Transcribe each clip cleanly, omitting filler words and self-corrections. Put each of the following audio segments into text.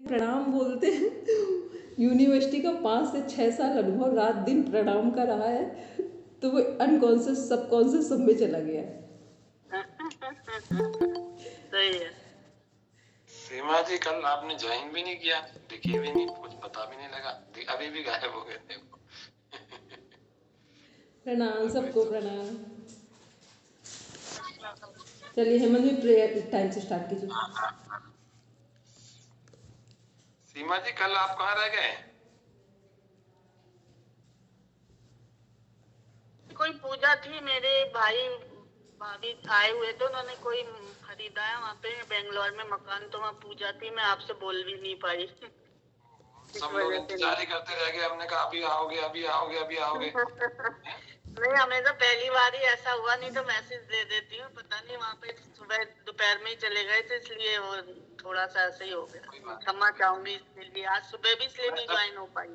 प्रणाम बोलते हैं। यूनिवर्सिटी का 5 से 6 साल अनुभव रात दिन प्रणाम का रहा है, तो वो अनकॉन्शियस सबकॉन्शियस सब में चला गया है। सही है। सीमा जी कल आपने ज्वाइन भी नहीं किया, दिखे भी नहीं, कुछ पता भी नहीं लगा, अभी भी गायब हो गए थे। प्रणाम सबको प्रणाम। चलिए हेमंत भी प्रेयर टाइम से स्टार्ट कीजिए। सीमा जी कल आप कहाँ रह गए? कोई पूजा थी, मेरे भाई भाभी आए हुए थे, उन्होंने कोई खरीदा है वहाँ पे बेंगलोर में मकान, तो वहाँ पूजा थी, मैं आपसे बोल भी नहीं पाई। सब लोग इंतजार ही करते रह गए, हमने कहा अभी आओगे अभी आओगे अभी आओगे। नहीं, हमें तो पहली बार ही ऐसा हुआ, नहीं तो मैसेज दे देती हूँ। पता नहीं वहाँ पे सुबह दोपहर में ही चले गए थे, इसलिए वो थोड़ा सा ऐसे ही हो गया। क्षमा चाहूंगी इसके लिए, आज सुबह भी इसलिए नहीं ज्वाइन हो पाई।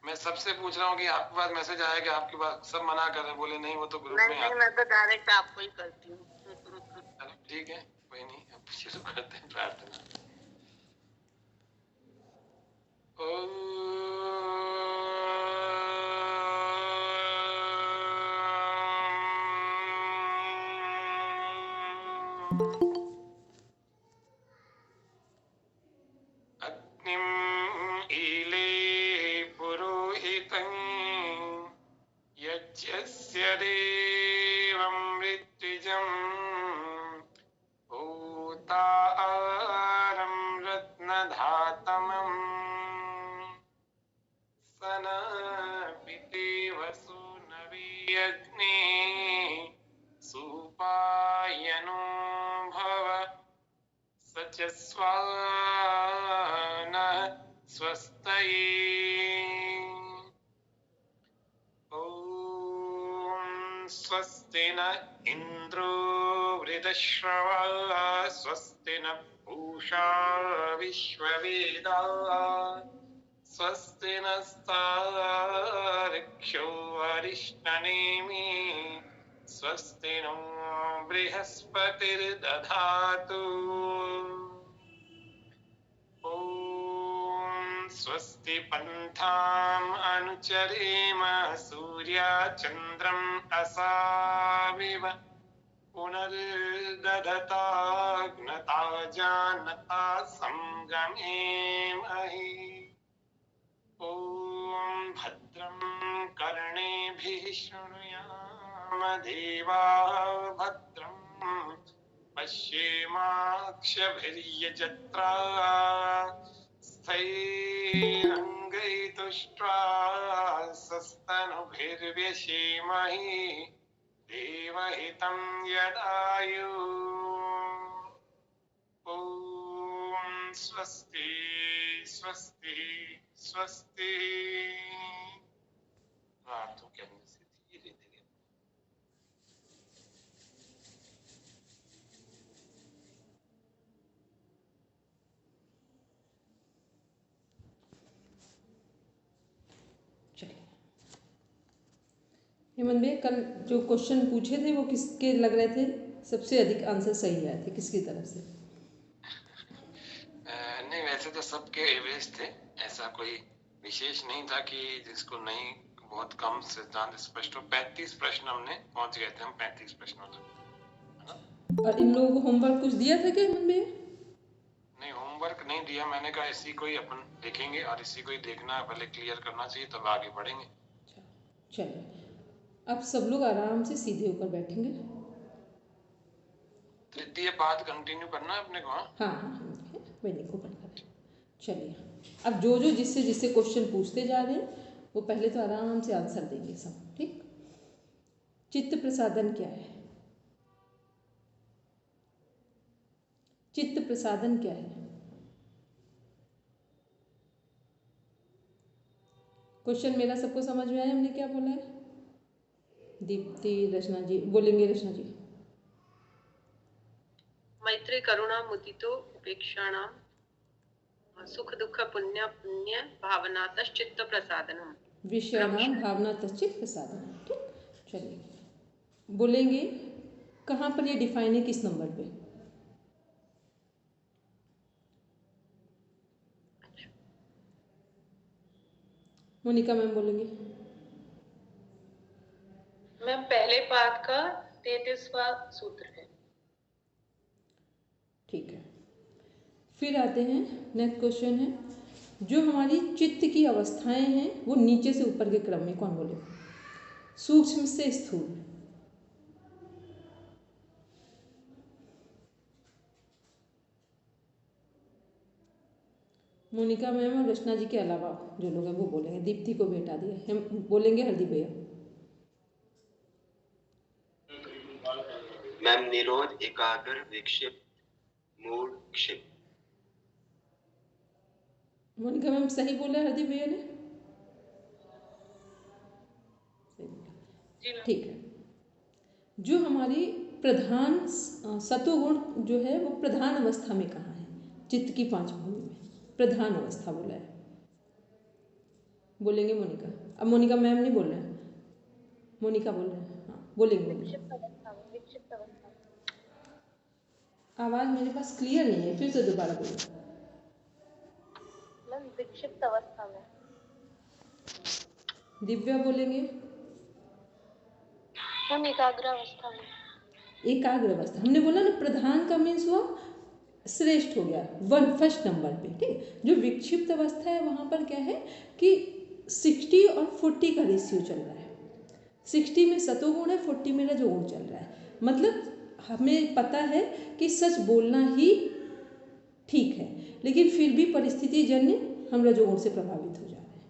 मैं सबसे पूछ रहा हूँ कि आपके पास मैसेज आया कि आपके पास, सब मना कर रहे हैं, बोले नहीं वो तो ग्रुप में नहीं, मैं तो डायरेक्ट आपको ही करती हूँ। चलो ठीक है, कोई नहीं, अब शुरू करते हैं प्रार्थना। अग्निं ईले पुरोहितं यज्ञस्य देवं ऋत्विजम् भूतारं रत्नधातमम् सनपितेव सूनवी सुपायनो भव स च स्वानः स्वस्तये। ॐ स्वस्ति न इन्द्रो वृद्धश्रवा स्वस्ति न पूषा विश्ववेदाः स्वस्ति नस्तार्क्ष्यो अरिष्टनेमि स्वस्ति नो बृहस्पतिर्दधातु। ॐ स्वस्ति पन्थाम् अनुचरेम सूर्याचन्द्रम् असाविव पुनर्दधताग्नता जानता संगमेमहि। ॐ भद्रं कर्णेभिः शृणुयाम देवाः भद्रं पश्येमाक्षभिर्यजत्राः स्थैरङ्गैतुष्ट्वा सस्तनुभिर्व्यसेमहि देवहितं यदायु। ॐ स्वस्ति स्वस्ति स्वस्ति। हाथों के अंदर से धीरे धीरे चलिए हेमंत भैया, कल जो क्वेश्चन पूछे थे वो किसके लग रहे थे सबसे अधिक आंसर सही आए थे, किसकी तरफ से? नहीं, वैसे तो सबके एवरेज थे, ऐसा कोई विशेष नहीं था कि जिसको नहीं, बहुत कम सिद्धांत स्पष्ट हो। 35 प्रश्न हमने पहुंच गए थे, हम 35 प्रश्नों तक। और इन लोगों को होमवर्क कुछ दिया था क्या हेमंत भैया? नहीं, होमवर्क नहीं दिया, मैंने कहा इसी को ही अपन देखेंगे और इसी को ही देखना है, पहले क्लियर करना चाहिए तब आगे बढ़ेंगे। चलिए अब सब लोग आराम से सीधे होकर बैठेंगे। तृतीय पाद कंटिन्यू करना है अपने को। हाँ हाँ, वही को करना है। चलिए अब जो जो जिससे जिससे क्वेश्चन पूछते जा रहे हैं वो पहले तो आराम से आंसर देंगे सब, ठीक? चित्त प्रसादन क्या है? चित्त प्रसादन क्या है? क्वेश्चन मेरा सबको समझ में आया हमने क्या बोला है? दीप्ति, रचना जी बोलेंगे। रचना जी। मैत्री करुणा मुदितो उपेक्षाणाम सुख दुख पुण्य पुण्य भावनातश्चित्त प्रसादनम विषयाणाम भावनातश्चित्त प्रसादनम, ठीक? चलिए बोलेंगे कहाँ पर ये डिफाइन है, किस नंबर पे? मोनिका मैम बोलेंगे। मैम पहले पाठ का 33वां सूत्र है। ठीक है, फिर आते हैं नेक्स्ट क्वेश्चन है, जो हमारी चित्त की अवस्थाएं हैं वो नीचे से ऊपर के क्रम में, कौन बोलेगा? सूक्ष्म से स्थूल। मोनिका मैम और रचना जी के अलावा जो लोग हैं वो बोलेंगे। दीप्ति को भी हटा दिया, हम बोलेंगे हरदीप भैया। मैम निरोध, एकाग्र, विक्षिप्त, मूड, क्षिप्त। मोनिका मैम सही बोला हरदीप भैया ने? सही बोला, ठीक है। जो हमारी प्रधान सतोगुण जो है वो प्रधान अवस्था में कहाँ है? चित्त की 5 भूमि में प्रधान अवस्था बोला है, बोलेंगे मोनिका। अब मोनिका मैम नहीं बोल रहे हैं, मोनिका बोल रहे हैं। हाँ बोलेंगे मोनिका। आवाज़ मेरे पास क्लियर नहीं है, फिर से दोबारा बोलो। मैम विक्षिप्त अवस्था में। दिव्या बोलेंगे। मैम एकाग्र अवस्था में। एकाग्र अवस्था हमने बोला ना, प्रधान का मीन्स हुआ श्रेष्ठ हो गया, 1 फर्स्ट नंबर पे, ठीक। जो विक्षिप्त अवस्था है वहाँ पर क्या है कि 60 और 40 का रेशियो चल रहा है। 60 में सतोगुण है, 40 में रजोगुण चल रहा है। मतलब हमें पता है कि सच बोलना ही ठीक है, लेकिन फिर भी परिस्थिति जन्य हम रजोगुण से प्रभावित हो जा रहे हैं,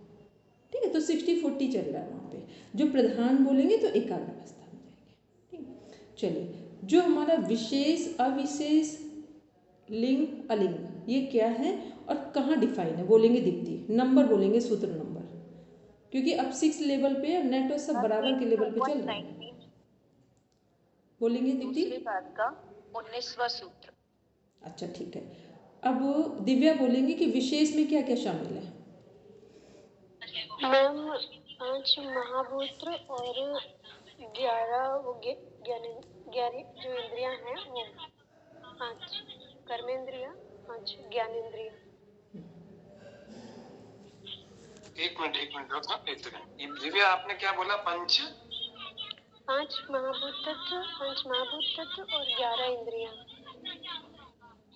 ठीक है। तो 60-40 चल रहा है वहाँ पे। जो प्रधान बोलेंगे तो एकाग्र अवस्था में जाएंगे, ठीक। चलिए, जो हमारा विशेष अविशेष लिंग अलिंग ये क्या है और कहाँ डिफाइन है, बोलेंगे दीप्ति। नंबर बोलेंगे, सूत्र नंबर, क्योंकि अब 6 लेवल पे नेट और सब बराबर के लेवल पे चल रहे हैं। बोलेंगे दीप्ति। दूसरी बात का 19वां सूत्र। अच्छा ठीक है। अब दिव्या बोलेंगे कि विशेष में क्या क्या शामिल है। मैम 5 महाभूत और 11 वो 11 जो इंद्रियां हैं वो 5 कर्मेंद्रियां, 5 ज्ञानेंद्रियां। एक मिनट रुको, एक सेकंड। दिव्या आपने क्या बोला? 5 महाभूत तत्व और 11 इंद्रियां।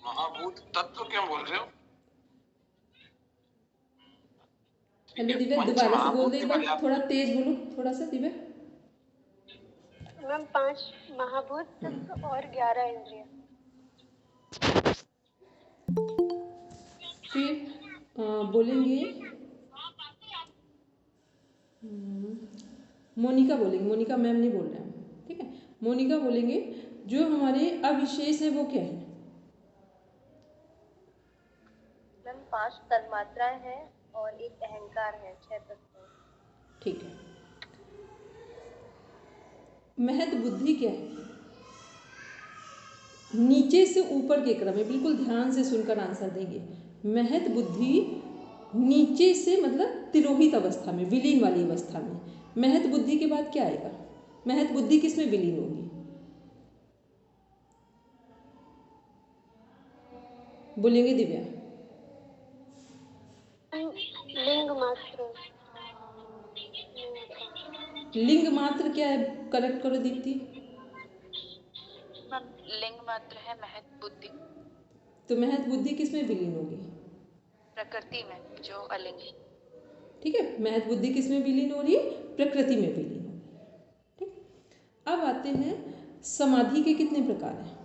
महाभूत तत्व क्यों बोल रहे हो? हेलो दिव्या, दोबारा से बोल दो एक बार, थोड़ा तेज बोलो, थोड़ा सा दिव्या। मैम 5 महाभूत तत्व और 11 इंद्रियां। फिर बोलेंगे मोनिका बोलेंगे। मोनिका मैम नहीं बोल रहे हैं, ठीक है। मोनिका बोलेंगे जो हमारे अविशेष है वो क्या है। मैम 5 तन्मात्राएं हैं और एक अहंकार है, 6 तत्व। ठीक है। महत बुद्धि क्या है? नीचे से ऊपर के क्रम में, बिल्कुल ध्यान से सुनकर आंसर देंगे। महत बुद्धि नीचे से मतलब तिरोहित अवस्था में, विलीन वाली अवस्था में। महत बुद्धि के बाद क्या आएगा? महत बुद्धि किस में विलीन होगी? बोलेंगे दिव्या। लिंग मात्र। लिंग मात्र क्या है? करेक्ट करो दीप्ति। लिंग मात्र है महत बुद्धि। तो महत बुद्धि किस में विलीन होगी? प्रकृति में, जो अलिंग। ठीक है, महत बुद्धि किस में विलीन हो रही है? प्रकृति में विलीन हो रही है, ठीक। अब आते हैं समाधि के कितने प्रकार हैं।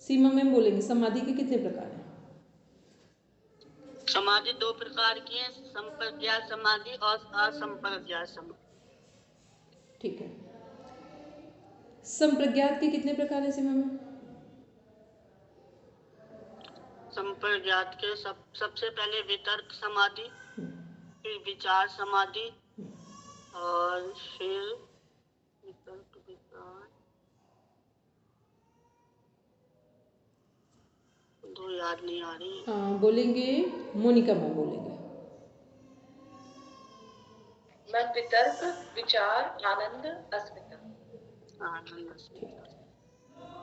सीमा मैम बोलेंगे समाधि के कितने प्रकार हैं। समाधि 2 प्रकार की है, संप्रज्ञात समाधि और असंप्रज्ञात समाधि। ठीक है। संप्रज्ञात के कितने प्रकार हैं सीमा मैम? संप्रज्ञात के सबसे पहले वितर्क समाधि, फिर विचार समाधि, और फिर वितर्क विचार, 2 याद नहीं आ रही। बोलेंगे मोनिका मैम बोलेंगे। मैम वितर्क, विचार, आनंद, अस्मिता। आनंद।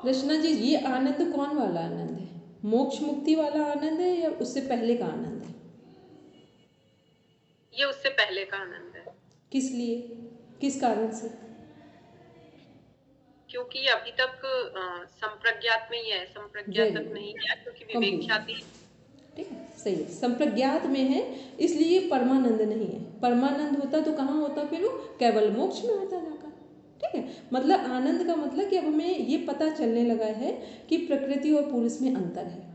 रचना जी, ये आनंद कौन वाला आनंद है? मोक्ष मुक्ति वाला आनंद है या उससे पहले का आनंद है? ये उससे पहले का आनंद है। किस लिए, किस कारण से? क्योंकि ये अभी तक संप्रज्ञात में ही है, संप्रज्ञात Very तक good. नहीं गया, क्योंकि विवेक Complete. ख्याति। ठीक है, सही है, संप्रज्ञात में है, इसलिए ये परमानंद नहीं है। परमानंद होता तो कहाँ होता फिर वो? केवल मोक्ष में होता जाकर। ठीक है, मतलब आनंद का मतलब कि अब हमें ये पता चलने लगा है कि प्रकृति और पुरुष में अंतर है।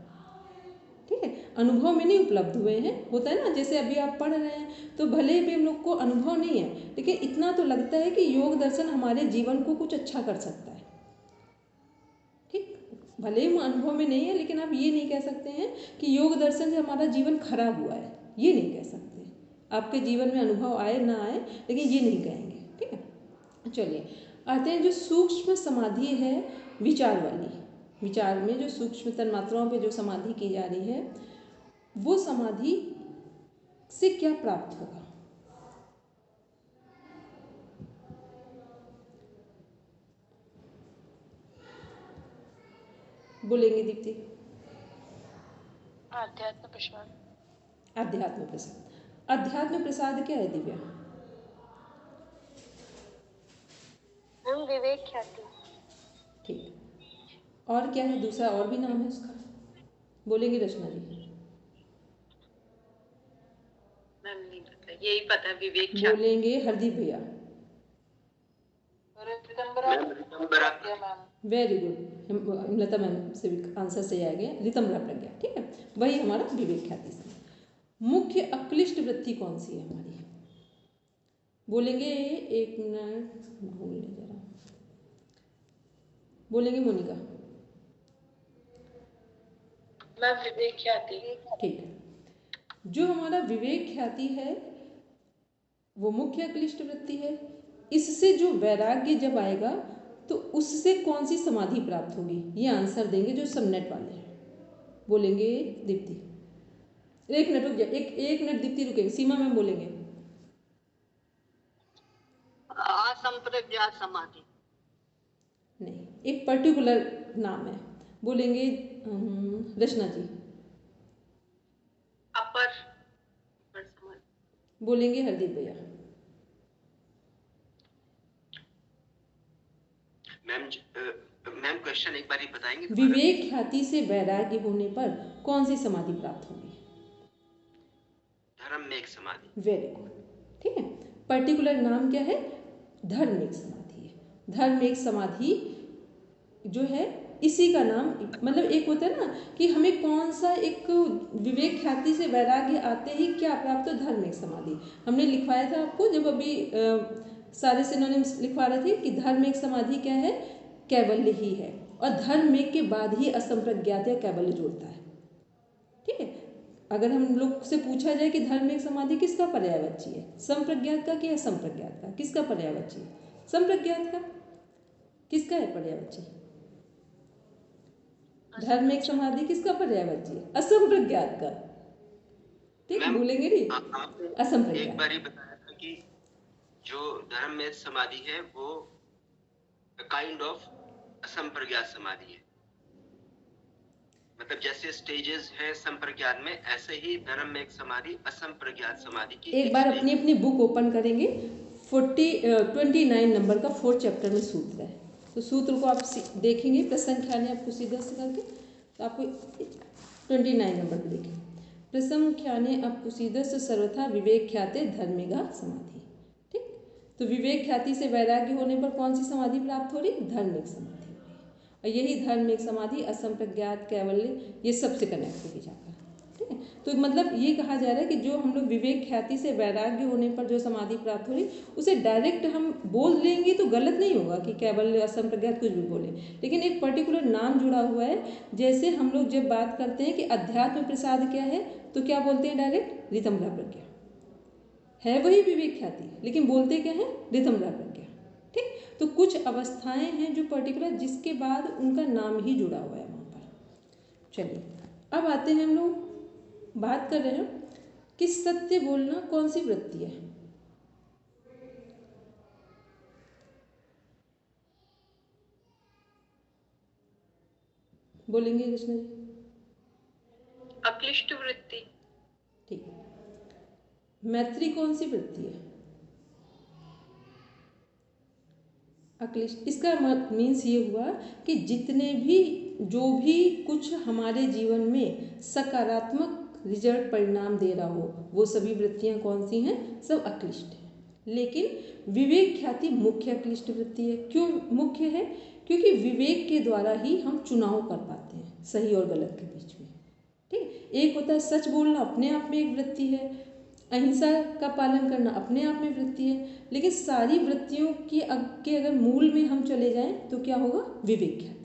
ठीक है, अनुभव में नहीं उपलब्ध हुए हैं। होता है ना, जैसे अभी आप पढ़ रहे हैं तो भले भी हम लोग को अनुभव नहीं है, लेकिन इतना तो लगता है कि योग दर्शन हमारे जीवन को कुछ अच्छा कर सकता है। ठीक, भले ही अनुभव में नहीं है, लेकिन आप ये नहीं कह सकते हैं कि योग दर्शन से हमारा जीवन खराब हुआ है, ये नहीं कह सकते। आपके जीवन में अनुभव आए ना आए, लेकिन ये नहीं कहेंगे। ठीक है, चलिए आते हैं जो सूक्ष्म समाधि है विचार वाली। विचार में जो सूक्ष्म तन्मात्राओं पे जो समाधि की जा रही है, वो समाधि से क्या प्राप्त होगा? बोलेंगे दीप्ति? आध्यात्म प्रसाद। अध्यात्म प्रसाद। अध्यात्म प्रसाद क्या है दिव्या? विवेक ख्याति। ठीक, और क्या है दूसरा, और भी नाम है उसका? बोलेंगे रचना जी? मैम नहीं पता, यही पता है, विवेक ख्याति। बोलेंगे हरदीप भैया? वेरी गुड, लता मैम से भी आंसर सही आ गया, रितंबरा प्रज्ञा। ठीक है, वही हमारा विवेक ख्याति से। मुख्य अक्लिष्ट वृत्ति कौन सी है हमारी? बोलेंगे, एक मिनट भूल ले जरा, बोलेंगे मोनिका? मैम विवेक ख्याति। ठीक है, जो हमारा विवेक ख्याति है वो मुख्य अक्लिष्ट वृत्ति है। इससे जो वैराग्य जब आएगा तो उससे कौन सी समाधि प्राप्त होगी? ये आंसर देंगे जो सबनेट वाले हैं। बोलेंगे दीप्ति? एक मिनट रुक जाए, एक मिनट दीप्ति रुकेगी। सीमा मैम बोलेंगे? असंप्रज्ञात समाधि। नहीं, एक पर्टिकुलर नाम है। बोलेंगे रचना जी? अपर समाधि। बोलेंगे हरदीप भैया? मैम क्वेश्चन एक बार ही बताएंगे? विवेक ख्याति से वैराग्य होने पर कौन सी समाधि प्राप्त होगी? धर्म में एक समाधि। Very good. ठीक है, पर्टिकुलर नाम क्या है? धर्म एक समाधि है। धर्म एक समाधि जो है, इसी का नाम, मतलब एक होता है ना कि हमें कौन सा एक विवेक ख्याति से वैराग्य आते ही क्या प्राप्त हो? धर्म एक समाधि। हमने लिखवाया था आपको जब अभी सारे सिनोनिम्स लिखवा रहे थे कि धर्म एक समाधि क्या है? कैवल्य ही है, और धर्म के बाद ही असंप्रज्ञात या कैवल्य जुड़ता है। ठीक है, अगर हम लोग से पूछा जाए कि धर्म एक समाधि किसका पर्यायवाची है, संप्रज्ञात का कि असंप्रज्ञात का? किसका पर्यायवाची है? संप्रज्ञात का। किसका है पर्यायवाची? धर्म एक समाधि किसका पर्यायवाची है? असंप्रज्ञात का। ठीक, भूलेंगे नहीं, असंप्रज्ञात। एक बार ही बताया था कि जो धर्म में समाधि है वो काइंड ऑफ असंप्रज्ञात समाधि है। मतलब जैसे स्टेजेस है संप्रज्ञात में, ऐसे ही धर्म में एक समाधि असंप्रज्ञात समाधि की एक बार अपनी अपनी बुक ओपन करेंगे, 29 नंबर का 4th चैप्टर में सूत्र है, तो सूत्र को आप देखेंगे, प्रसंग ख्याने आपको सीधा से करके, तो आपको 29 नंबर पर देखेंगे, प्रसंग ख्याने आपको सीधा से सर्वथा विवेक ख्याते धर्मेगा समाधि। ठीक, तो विवेक ख्याति से वैराग्य होने पर कौन सी समाधि प्राप्त हो रही? धर्मिक समाधि हो रही है, और यही धर्मिक समाधि असंप्रज्ञात कैवल्य ये सबसे कनेक्ट होगी जाकर। ठीक है, तो मतलब ये कहा जा रहा है कि जो हम लोग विवेक ख्याति से वैराग्य होने पर जो समाधि प्राप्त हो रही, उसे डायरेक्ट हम बोल लेंगे तो गलत नहीं होगा कि कैवल्य असंप्रज्ञात कुछ भी बोले, लेकिन एक पर्टिकुलर नाम जुड़ा हुआ है। जैसे हम लोग जब बात करते हैं कि अध्यात्म प्रसाद क्या है, तो क्या बोलते हैं डायरेक्ट? रितंभरा प्रज्ञा है, वही विवेक ख्याति, लेकिन बोलते क्या है? रितंभरा प्रज्ञा। ठीक, तो कुछ अवस्थाएं हैं जो पर्टिकुलर, जिसके बाद उनका नाम ही जुड़ा हुआ है वहाँ पर। चलिए अब आते हैं, हम लोग बात कर रहे हैं कि सत्य बोलना कौन सी वृत्ति है? बोलेंगे कृष्णा जी? अक्लिष्ट वृत्ति। ठीक है। मैत्री कौन सी वृत्ति है? अक्लिष्ट। इसका मीन्स ये हुआ कि जितने भी जो भी कुछ हमारे जीवन में सकारात्मक रिजल्ट परिणाम दे रहा हो वो सभी वृत्तियां कौन सी हैं? सब अक्लिष्ट हैं। लेकिन विवेक ख्याति मुख्य अक्लिष्ट वृत्ति है। क्यों मुख्य है? क्योंकि विवेक के द्वारा ही हम चुनाव कर पाते हैं सही और गलत के बीच में। ठीक, एक होता है सच बोलना, अपने आप में एक वृत्ति है, अहिंसा का पालन करना अपने आप में वृत्ति है, लेकिन सारी वृत्तियों की के अगर मूल में हम चले जाएं तो क्या होगा? विवेक ख्याति।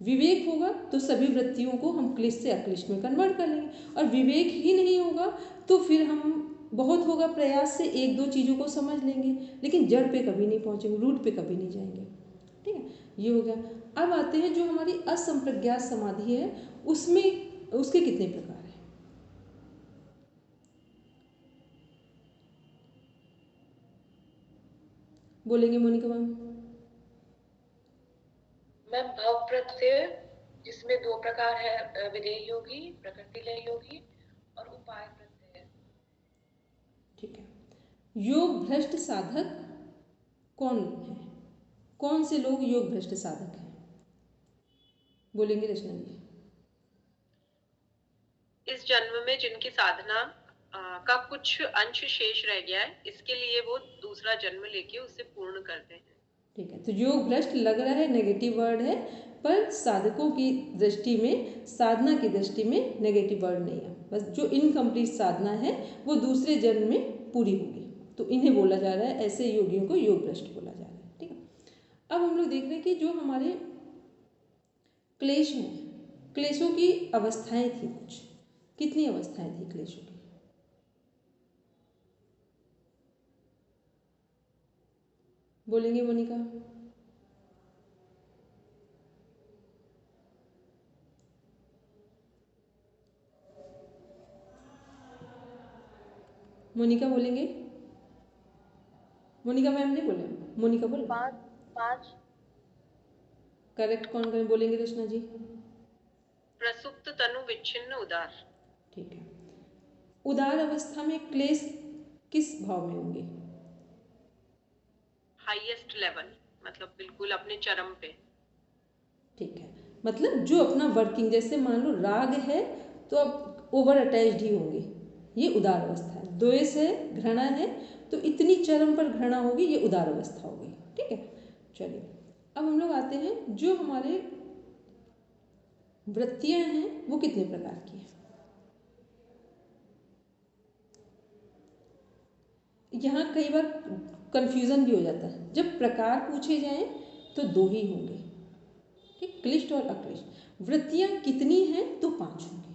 विवेक होगा तो सभी वृत्तियों को हम क्लिष्ट से अक्लिष्ट में कन्वर्ट कर लेंगे, और विवेक ही नहीं होगा तो फिर हम बहुत होगा प्रयास से एक दो चीज़ों को समझ लेंगे, लेकिन जड़ पे कभी नहीं पहुँचेंगे, रूट पे कभी नहीं जाएंगे। ठीक है, ये हो गया। अब आते हैं जो हमारी असंप्रज्ञात समाधि है, उसमें उसके कितने प्रकार हैं? बोलेंगे मोनिका मैम? मैम भाव प्रत्यय, जिसमें 2 प्रकार है, विधेय योगी, प्रकृति लय योगी और उपाय प्रत्यय। ठीक है। योग भ्रष्ट साधक कौन है? कौन से लोग योग भ्रष्ट साधक हैं? बोलेंगे रचना जी? इस जन्म में जिनकी साधना का कुछ अंश शेष रह गया है, इसके लिए वो दूसरा जन्म लेके उसे पूर्ण करते हैं। ठीक है, तो योग भ्रष्ट लग रहा है नेगेटिव वर्ड है, पर साधकों की दृष्टि में, साधना की दृष्टि में नेगेटिव वर्ड नहीं है। बस जो इनकम्प्लीट साधना है वो दूसरे जन्म में पूरी होगी, तो इन्हें बोला जा रहा है, ऐसे योगियों को योग भ्रष्ट बोला जा रहा है। ठीक है, अब हम लोग देख रहे हैं कि जो हमारे क्लेश हैं, क्लेशों की अवस्थाएं थी कुछ। कितनी अवस्थाएं थी क्लेशों की? बोलेंगे मोनिका? मोनिका बोलेंगे? मोनिका मैम ने बोले, मोनिका बोले। 5 करेक्ट कौन करें? बोलेंगे रचना जी? प्रसुप्त तनु विच्छिन्न उदार। ठीक है, उदार अवस्था में क्लेश किस भाव में होंगे? हाईएस्ट लेवल, मतलब बिल्कुल अपने चरम पे। ठीक है, मतलब जो अपना वर्किंग, जैसे मान लो राग है तो अब ओवर अटैच्ड ही होंगे, ये उदार अवस्था है। द्वेष है, घृणा है, तो इतनी चरम पर घृणा होगी, ये उदार अवस्था होगी। ठीक है, चलिए अब हम लोग आते हैं जो हमारे वृत्तियां हैं वो कितने प्रकार की हैं। यहाँ कई बार कंफ्यूजन भी हो जाता है, जब प्रकार पूछे जाएं तो 2 ही होंगे, ठीक, क्लिष्ट और अक्लिष्ट। वृत्तियां कितनी हैं तो 5 होंगे।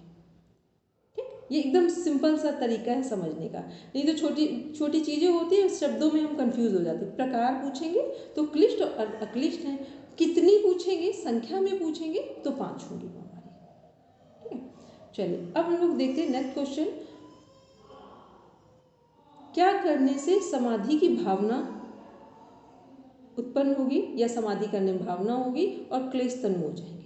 ठीक, ये एकदम सिंपल सा तरीका है समझने का, नहीं तो छोटी छोटी चीज़ें होती है, शब्दों में हम कंफ्यूज हो जाते हैं। प्रकार पूछेंगे तो क्लिष्ट और अक्लिष्ट हैं, कितनी पूछेंगे, संख्या में पूछेंगे तो 5 होंगी वो हमारी। ठीक है, चलिए अब हम लोग देखते हैं नेक्स्ट क्वेश्चन। क्या करने से समाधि की भावना उत्पन्न होगी या समाधि करने में भावना होगी और क्लेश तनु हो जाएंगे?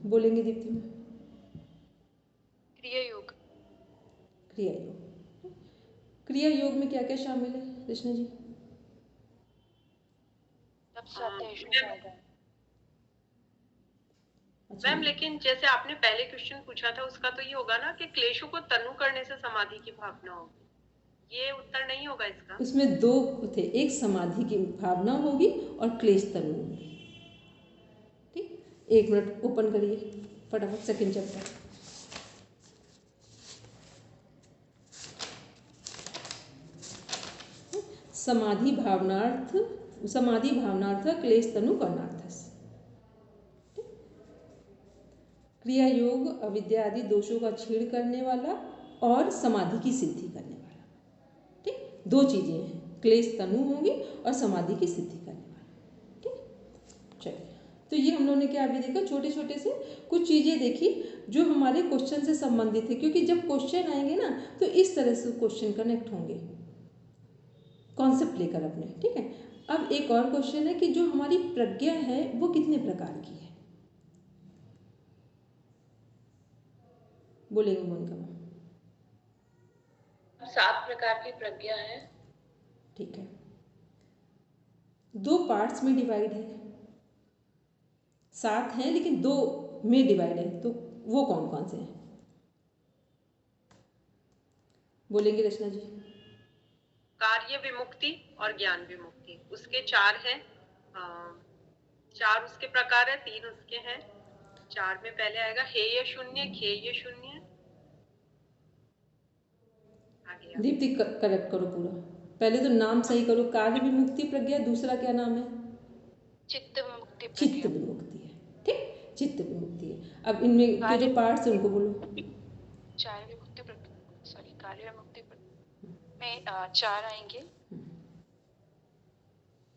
बोलेंगे दीप्ति में? क्रिया योग। क्रिया योग। क्रिया योग में क्या क्या शामिल है कृष्णा जी? मैम लेकिन जैसे आपने पहले क्वेश्चन पूछा था उसका तो ये होगा ना कि क्लेशों को तनु करने से समाधि की भावना होगी, ये उत्तर नहीं होगा इसका। इसमें 2 थे, एक समाधि की भावना होगी और क्लेश तनु होगी। ठीक, 1 मिनट ओपन करिए फटाफट सेकंड चैप्टर। समाधि भावनार्थ क्लेश तनु करनार्थ। क्रिया योग अविद्या आदि दोषों का छीड़ करने वाला और समाधि की सिद्धि करने वाला। ठीक, 2 चीजें हैं, क्लेश तनु होंगी और समाधि की सिद्धि करने वाला। ठीक, चलिए तो ये हम लोगों ने क्या अभी देखा, छोटे छोटे से कुछ चीजें देखी जो हमारे क्वेश्चन से संबंधित है, क्योंकि जब क्वेश्चन आएंगे ना तो इस तरह से क्वेश्चन कनेक्ट होंगे। कॉन्सेप्ट लेकर अपने, ठीक है। अब एक और क्वेश्चन है कि जो हमारी प्रज्ञा है वो कितने प्रकार की है, बोलेंगे मोनिका मैम? 7 प्रकार की प्रज्ञा है। ठीक है, 2 पार्ट्स में डिवाइड है, 7 हैं लेकिन 2 में डिवाइड है, तो वो कौन कौन से हैं, बोलेंगे रचना जी? कार्य विमुक्ति और ज्ञान विमुक्ति, उसके 4 हैं। 4 उसके प्रकार है, 3 उसके हैं। 4 में पहले आएगा हेय शून्य, खेय शून्य। आगे दीप्ति करेक्ट करो पूरा, पहले तो नाम सही करो। कार्य विमुक्ति प्रज्ञा, दूसरा क्या नाम है? चित्त विमुक्ति चित्त प्रज्ञा। विमुक्ति है, ठीक, चित्त विमुक्ति है। अब इनमें के जो पार्ट्स है उनको बोलो। कार्य विमुक्ति में 4 आएंगे।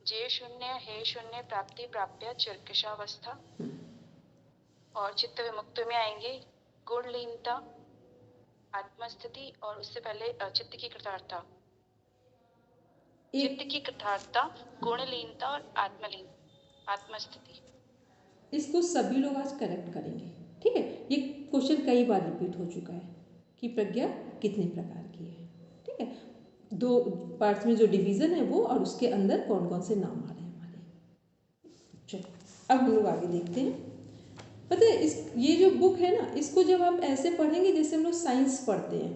जे शून्य, हे शून्य, प्राप्ति, प्राप्य, चिर्किशावस्था। और चित्त विमुक्ति में आएंगे गुणलीनता, आत्मस्थिति, और उससे पहले चित्त की कृतार्थता, गुणलीनता और आत्मस्थिति। इसको सभी लोग आज करेक्ट करेंगे, ठीक है। ये क्वेश्चन कई बार रिपीट हो चुका है कि प्रज्ञा कितने प्रकार की है, ठीक है। 2 पार्ट्स में जो डिवीज़न है वो, और उसके अंदर कौन कौन से नाम आ रहे हैं हमारे। चलो अब हम लोग आगे देखते हैं। पता है ये जो बुक है ना, इसको जब आप ऐसे पढ़ेंगे जैसे हम लोग साइंस पढ़ते हैं,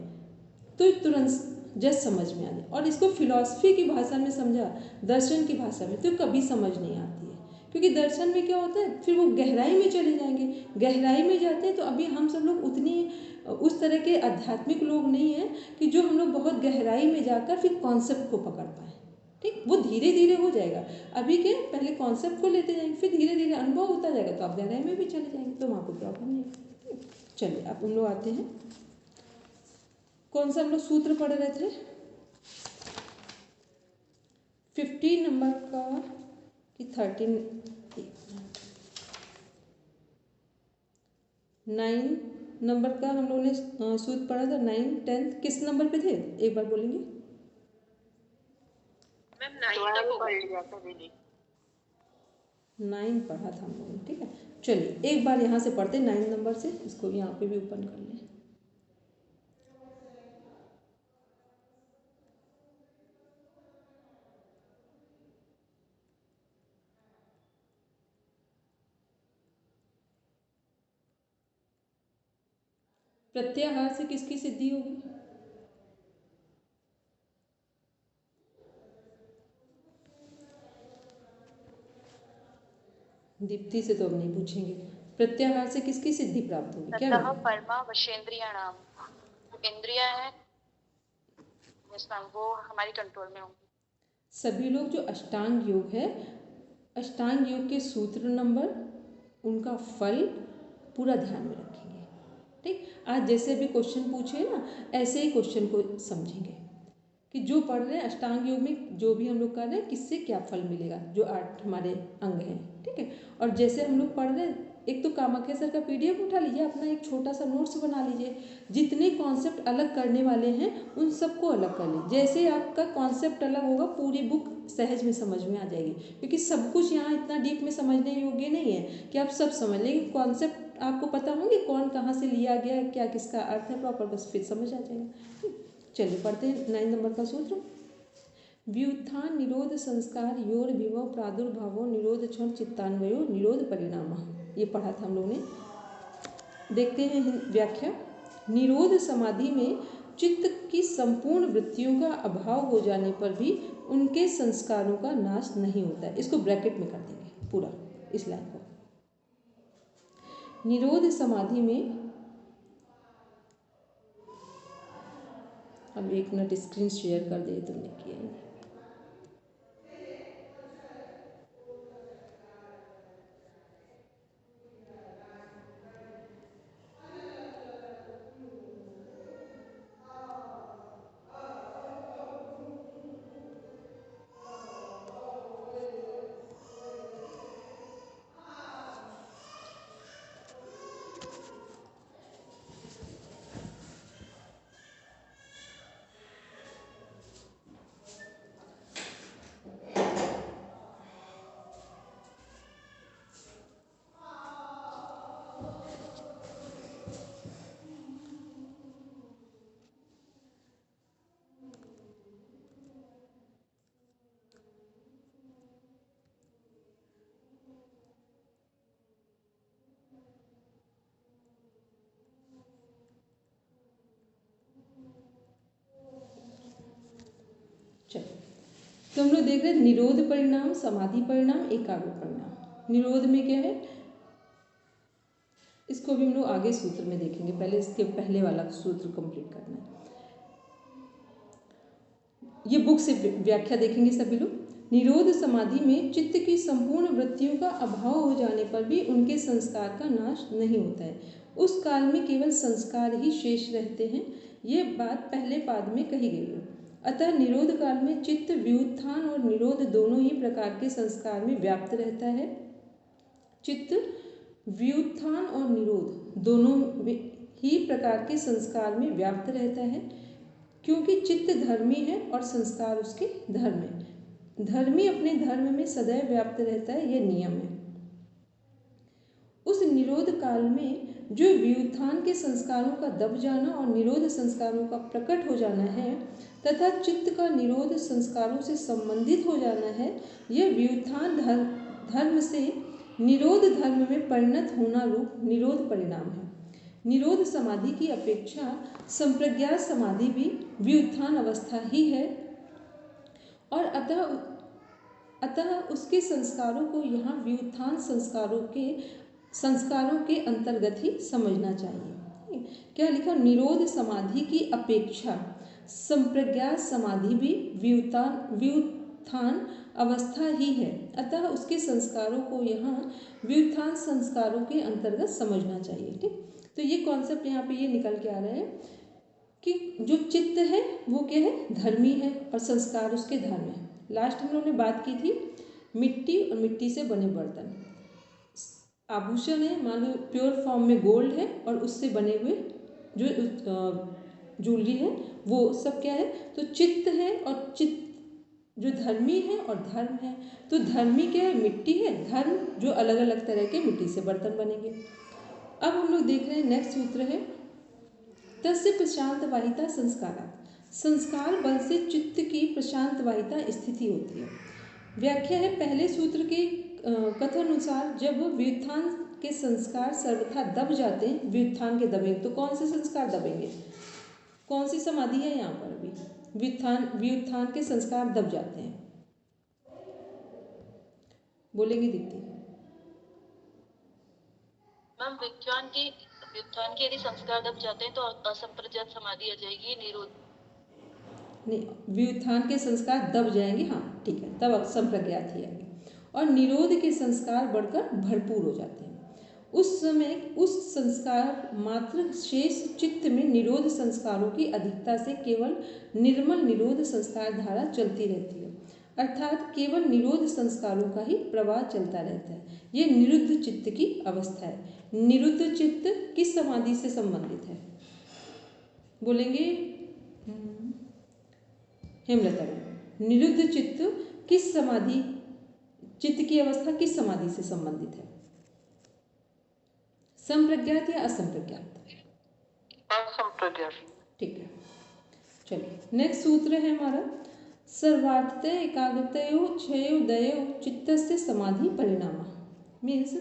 तो तुरंत जस्ट समझ में आ जाए। और इसको फिलॉसफी की भाषा में समझा, दर्शन की भाषा में, तो कभी समझ नहीं आती है। क्योंकि दर्शन में क्या होता है, फिर वो गहराई में चले जाएंगे, गहराई में जाते हैं। तो अभी हम सब लोग उतनी उस तरह के आध्यात्मिक लोग नहीं हैं कि जो हम लोग बहुत गहराई में जाकर फिर कॉन्सेप्ट को पकड़ पाएँ, ठीक। वो धीरे धीरे हो जाएगा। अभी के पहले कॉन्सेप्ट को लेते जाएंगे, फिर धीरे धीरे अनुभव होता जाएगा, तो आप गहराई में भी चले जाएंगे, तो वहाँ कोई प्रॉब्लम नहीं है। चलिए अब हम लोग आते हैं, कौन सा हम लोग सूत्र पढ़ रहे थे? 15 नंबर का कि 13, 9 नंबर का हम लोगों ने सूत्र पढ़ा था। 9, 10 किस नंबर पे थे, एक बार बोलेंगे? मैम 9 तक पढ़ लिया था दीदी। 9 पढ़ा था हम लोगों ने, ठीक है। चलिए एक बार यहाँ से पढ़ते 9 नंबर से, इसको यहाँ पे भी ओपन कर लें। प्रत्याहार से किसकी सिद्धि होगी? दीप्ति से तो अब नहीं पूछेंगे। प्रत्याहार से किसकी सिद्धि प्राप्त होगी, क्या ततः होगा? परमा वशेंद्रियाणाम, इंद्रियां हैं वो हमारी कंट्रोल में होंगी। सभी लोग जो अष्टांग योग है, अष्टांग योग के सूत्र नंबर, उनका फल पूरा ध्यान में रखेंगे, ठीक। आज जैसे भी क्वेश्चन पूछे ना, ऐसे ही क्वेश्चन को समझेंगे कि जो पढ़ रहे हैं अष्टांग योग में, जो भी हम लोग कर रहे हैं, किससे क्या फल मिलेगा, जो 8 हमारे अंग हैं, ठीक है। और जैसे हम लोग पढ़ रहे हैं, एक तो कामाख्या सर का PDF उठा लीजिए, अपना एक छोटा सा नोट्स बना लीजिए, जितने कॉन्सेप्ट अलग करने वाले हैं उन सबको अलग कर लीजिए। जैसे आपका कॉन्सेप्ट अलग होगा, पूरी बुक सहज में समझ में आ जाएगी। क्योंकि सब कुछ यहाँ इतना डीप में समझने योग्य नहीं है कि आप सब समझ लेंगे। कॉन्सेप्ट आपको पता होंगे, कौन कहाँ से लिया गया है, क्या किसका अर्थ है प्रॉपर, बस फिर समझ आ जाएगा। चलिए पढ़ते हैं 9 नंबर का सूत्र। व्युत्थान निरोध संस्कार योर विभव प्रादुर्भावो निरोध क्षण चित्तान्वयो निरोध परिणाम, ये पढ़ा था हम लोगों ने। देखते हैं व्याख्या। निरोध समाधि में चित्त की संपूर्ण वृत्तियों का अभाव हो जाने पर भी उनके संस्कारों का नाश नहीं होता है। इसको ब्रैकेट में कर देंगे पूरा इस लाइन को। निरोध समाधि में, अब 1 मिनट स्क्रीन शेयर कर दे, तुमने किया ही नहीं। तो हम लोग देख रहे हैं निरोध परिणाम, समाधि परिणाम, एकाग्र परिणाम। निरोध में क्या है, इसको भी हम लोग आगे सूत्र में देखेंगे, पहले इसके पहले वाला सूत्र कंप्लीट करना है। ये बुक से व्याख्या देखेंगे सभी लोग। निरोध समाधि में चित्त की संपूर्ण वृत्तियों का अभाव हो जाने पर भी उनके संस्कार का नाश नहीं होता है। उस काल में केवल संस्कार ही शेष रहते हैं। ये बात पहले पाद में कही गई है। अतः निरोध काल में चित्त व्युत्थान और निरोध दोनों ही प्रकार के संस्कार में व्याप्त रहता है। चित्त व्युत्थान और निरोध दोनों ही प्रकार के संस्कार में व्याप्त रहता है, क्योंकि चित्त धर्मी है और संस्कार उसके धर्म है। धर्मी अपने धर्म में सदैव व्याप्त रहता है, यह नियम है। उस निरोध काल में जो व्युत्थान के संस्कारों का दब जाना और निरोध संस्कारों का प्रकट हो जाना है तथा चित्त का निरोध संस्कारों से संबंधित हो जाना है, यह व्युत्थान धर्म से निरोध धर्म में परिणत होना रूप निरोध परिणाम है। निरोध समाधि की अपेक्षा संप्रज्ञात समाधि भी व्युत्थान अवस्था ही है और अतः उसके संस्कारों को यहाँ व्युत्थान संस्कारों के अंतर्गत ही समझना चाहिए। क्या लिखा, निरोध समाधि की अपेक्षा संप्रज्ञात समाधि भी व्युत्थान अवस्था ही है, अतः उसके संस्कारों को यहाँ व्युत्थान संस्कारों के अंतर्गत समझना चाहिए। ठीक, तो ये कॉन्सेप्ट यहाँ पे ये निकल के आ रहा है कि जो चित्त है वो क्या है, धर्मी है और संस्कार उसके धर्म है। लास्ट हम लोगों ने बात की थी मिट्टी और मिट्टी से बने बर्तन, आभूषण है, मान लो प्योर फॉर्म में गोल्ड है और उससे बने हुए जो ज्वेलरी है वो सब क्या है, तो चित्त है और चित्त जो धर्मी है और धर्म है। तो धर्मी क्या है, मिट्टी है, धर्म जो अलग अलग तरह के मिट्टी से बर्तन बनेंगे। अब हम लोग देख रहे हैं नेक्स्ट सूत्र है तस्य प्रशांत वाहिता संस्कारात्। संस्कार बल से चित्त की प्रशांत वाहिता स्थिति होती है। व्याख्या है, पहले सूत्र के कथन अनुसार जब व्युत्थान के संस्कार सर्वथा दब जाते हैं, व्युत्थान के दबेंगे तो कौन से संस्कार दबेंगे, कौन सी समाधि है यहाँ पर भी, व्युत्थान के संस्कार दब जाते हैं, बोलेंगे दीप्ति। मैम व्युत्थान के यदि संस्कार दब जाते हैं तो असंप्रज्ञात समाधि आ जाएगी, निरोध नहीं, व्युत्थान के संस्कार दब जाएंगे, हाँ ठीक है, तब संप्रज्ञात ही आएंगे और निरोध के संस्कार बढ़कर भरपूर हो जाते हैं। उस समय उस संस्कार मात्र शेष चित्त में निरोध संस्कारों की अधिकता से केवल निर्मल निरोध संस्कार धारा चलती रहती है, अर्थात केवल निरोध संस्कारों का ही प्रवाह चलता रहता है। ये निरुद्ध चित्त की अवस्था है। निरुद्ध चित्त किस समाधि से संबंधित है, बोलेंगे हेमलता। निरुद्ध चित्त किस समाधि, चित्त की अवस्था किस समाधि से संबंधित है, संप्रज्ञात या असंप्रज्ञात? असंप्रज्ञात। ठीक है, चलिए नेक्स्ट सूत्र है हमारा सर्वार्थते एकाग्रतयो क्षयोदयो चित्तस्य समाधि परिणाम। मीन्स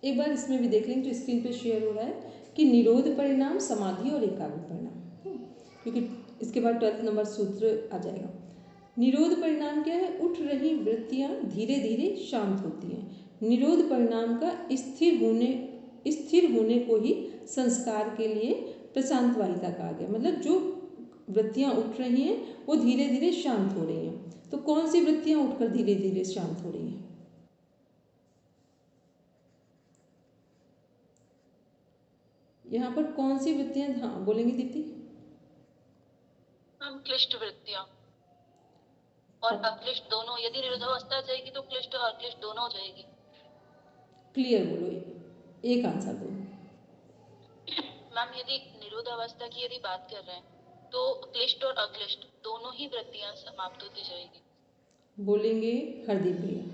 एक बार इसमें भी देख लेंगे, जो स्क्रीन पे शेयर हो रहा है कि निरोध परिणाम, समाधि और एकाग्र परिणाम, क्योंकि इसके बाद 12 नंबर सूत्र आ जाएगा। निरोध परिणाम क्या है, उठ रही वृत्तियां धीरे धीरे शांत होती हैं। निरोध परिणाम का स्थिर होने को ही संस्कार के लिए प्रशांत वाहिता कहा गया। मतलब जो वृत्तियां उठ रही हैं वो धीरे धीरे शांत हो रही हैं। तो कौन सी वृत्तियां उठकर धीरे धीरे शांत हो रही हैं, यहाँ पर कौन सी वृत्तियां, हाँ बोलेंगे दीप्ति? हम क्लिष्ट वृत्तियां और अक्लिष्ट दोनों, यदि निरोधावस्था आ जाएगी तो क्लिष्ट और अक्लिष्ट दोनों हो जाएगी। क्लियर बोलो, एक आंसर दो। मैम यदि निरोधावस्था की यदि बात कर रहे हैं तो क्लिष्ट और अक्लिष्ट दोनों ही वृत्तियां समाप्त होती जाएगी। बोलेंगे हरदीप भैया।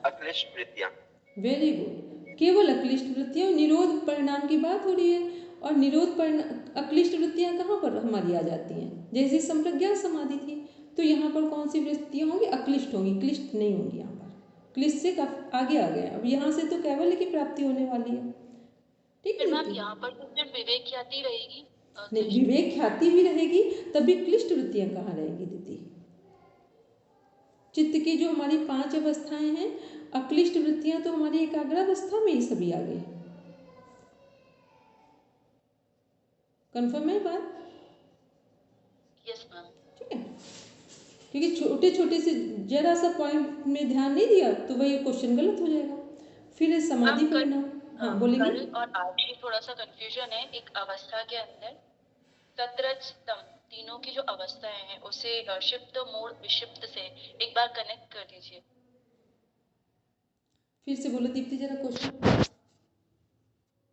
अक्लिष्ट वृत्तियां। वेरी गुड, केवल अक्लिष्ट वृत्तियां। निरोध परिणाम की बात हो रही है और निरोध अक्लिष्ट वृत्तियां कहाँ पर हमारी आ जाती हैं, जैसे संप्रज्ञात समाधि थी, तो यहाँ पर कौन सी वृत्तियां होंगी, अक्लिष्ट होंगी, क्लिष्ट नहीं होंगी। यहाँ पर क्लिष्ट से आगे आ गए। अब यहाँ से तो कैवल्य की प्राप्ति होने वाली है। ठीक है फिर मैम दीप्ति? यहाँ पर तो फिर विवेक ख्याति रहेगी। नहीं, विवेक ख्याति भी रहेगी, तभी क्लिष्ट वृत्तियां कहाँ रहेगी दीदी? चित्त की जो हमारी 5 अवस्थाएं हैं, अक्लिष्ट वृत्तियां तो हमारी एकाग्रावस्था में ही सभी आ गई। कंफर्म है बात? Yes ma'am. ठीक है, क्योंकि छोटे छोटे से जरा सा पॉइंट में ध्यान नहीं दिया तो वही क्वेश्चन गलत हो जाएगा। फिर समाधि परिणाम, हाँ बोलेंगे। कल और आज भी थोड़ा सा कंफ्यूजन है एक अवस्था के अंदर। सतरज तम तीनों की जो अवस्थाएं हैं उसे क्षिप्त मूढ़ विक्षिप्त से एक बार कनेक्ट कर दीजिए। फिर से बोलो दीप्ति जरा क्वेश्चन।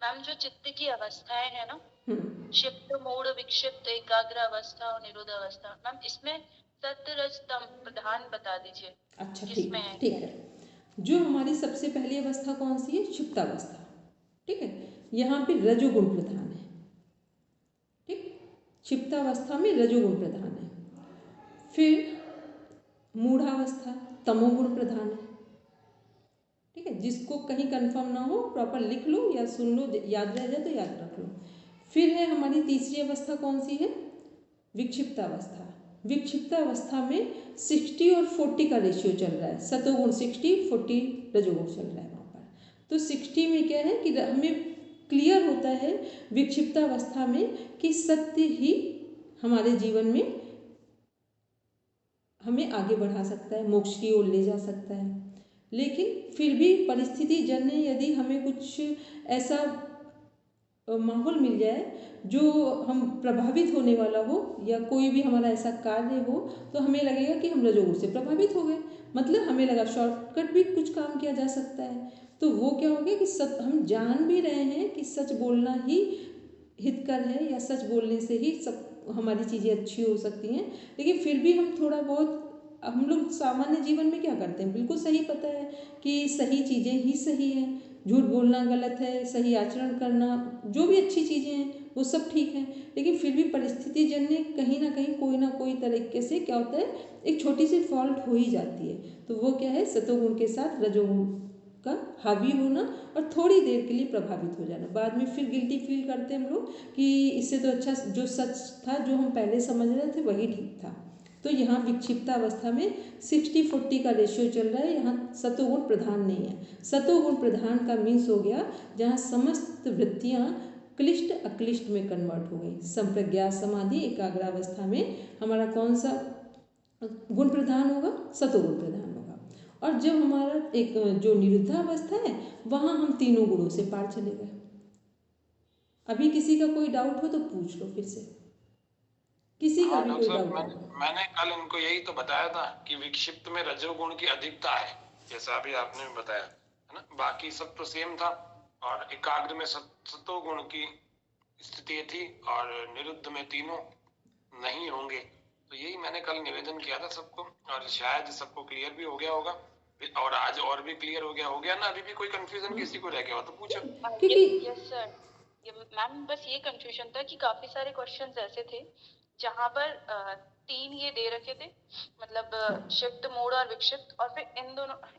मैम जो चित्त की अवस्थाएं हैं ना, क्षिप्त मूढ़ विक्षिप्त एकाग्र अवस्था और निरोध अवस्था, मैम इसमें सतरज तम प्रधान बता दीजिए। अच्छा ठीक है। जो हमारी सबसे पहली अवस्था कौन सी है? क्षिप्तावस्था। ठीक है, यहाँ पे रजोगुण प्रधान है। ठीक, क्षिप्तावस्था में रजोगुण प्रधान है। फिर मूढ़ावस्था तमोगुण प्रधान है। ठीक है, जिसको कहीं कंफर्म ना हो प्रॉपर लिख लो या सुन लो, याद रह जाए तो याद रख लो। फिर है हमारी तीसरी अवस्था कौन सी है? विक्षिप्तावस्था। विक्षिप्तावस्था में 60 और 40 का रेशियो चल रहा है। सतोगुण 60, 40 रजोगुण चल रहा है वहाँ पर। तो 60 में क्या है कि हमें क्लियर होता है विक्षिप्तावस्था में कि सत्य ही हमारे जीवन में हमें आगे बढ़ा सकता है, मोक्ष की ओर ले जा सकता है। लेकिन फिर भी परिस्थिति जन्य यदि हमें कुछ ऐसा माहौल मिल जाए जो हम प्रभावित होने वाला हो, या कोई भी हमारा ऐसा कार्य हो, तो हमें लगेगा कि हम रजोगुण से प्रभावित हो गए, मतलब हमें लगा शॉर्टकट भी कुछ काम किया जा सकता है। तो वो क्या हो गया कि हम जान भी रहे हैं कि सच बोलना ही हितकर है, या सच बोलने से ही सब हमारी चीज़ें अच्छी हो सकती हैं, लेकिन फिर भी हम थोड़ा बहुत, हम लोग सामान्य जीवन में क्या करते हैं, बिल्कुल सही पता है कि सही चीज़ें ही सही हैं, झूठ बोलना गलत है, सही आचरण करना, जो भी अच्छी चीज़ें हैं वो सब ठीक है, लेकिन फिर भी परिस्थिति जन्य कहीं ना कोई तरीके से क्या होता है, एक छोटी सी फॉल्ट हो ही जाती है। तो वो क्या है, सतोगुण के साथ रजोगुण का हावी होना और थोड़ी देर के लिए प्रभावित हो जाना। बाद में फिर गिल्टी फील करते हैं हम लोग कि इससे तो अच्छा जो सच था, जो हम पहले समझ रहे थे वही ठीक था। तो यहाँ विक्षिप्ता अवस्था में 60-40 का रेशियो चल रहा है, यहाँ सतोगुण प्रधान नहीं है। सतोगुण प्रधान का मीन्स हो गया जहाँ समस्त वृत्तियाँ क्लिष्ट अक्लिष्ट में कन्वर्ट हो गई। संप्रज्ञा समाधि एकाग्रावस्था में हमारा कौन सा गुण प्रधान होगा? सतोगुण प्रधान होगा। और जब हमारा एक जो निरुद्धावस्था है, वहाँ हम तीनों गुणों से पार चले गए। अभी किसी का कोई डाउट हो तो पूछ लो फिर से, किसी का भी कोई डाउट हो। मैंने कल इनको यही तो बताया था कि विक्षिप्त में रजोगुण की अधिकता है, जैसा अभी आपने बताया है ना, बाकी सब तो सेम था। और एकाग्र में सतोगुण की स्थिति थी और निरुद्ध में तीनों नहीं होंगे। तो यही मैंने कल निवेदन किया था सबको, और शायद सबको क्लियर भी हो गया होगा, और आज और भी क्लियर हो गया ना? अभी भी कोई कंफ्यूजन किसी को रह गया हो तो पूछो। यस सर, मैम बस ये कंफ्यूजन था कि काफी सारे क्वेश्चंस ऐसे थे जहाँ पर 3 ये दे रखे थे, मतलब क्षिप्त मूढ़ और विक्षिप्त, और फिर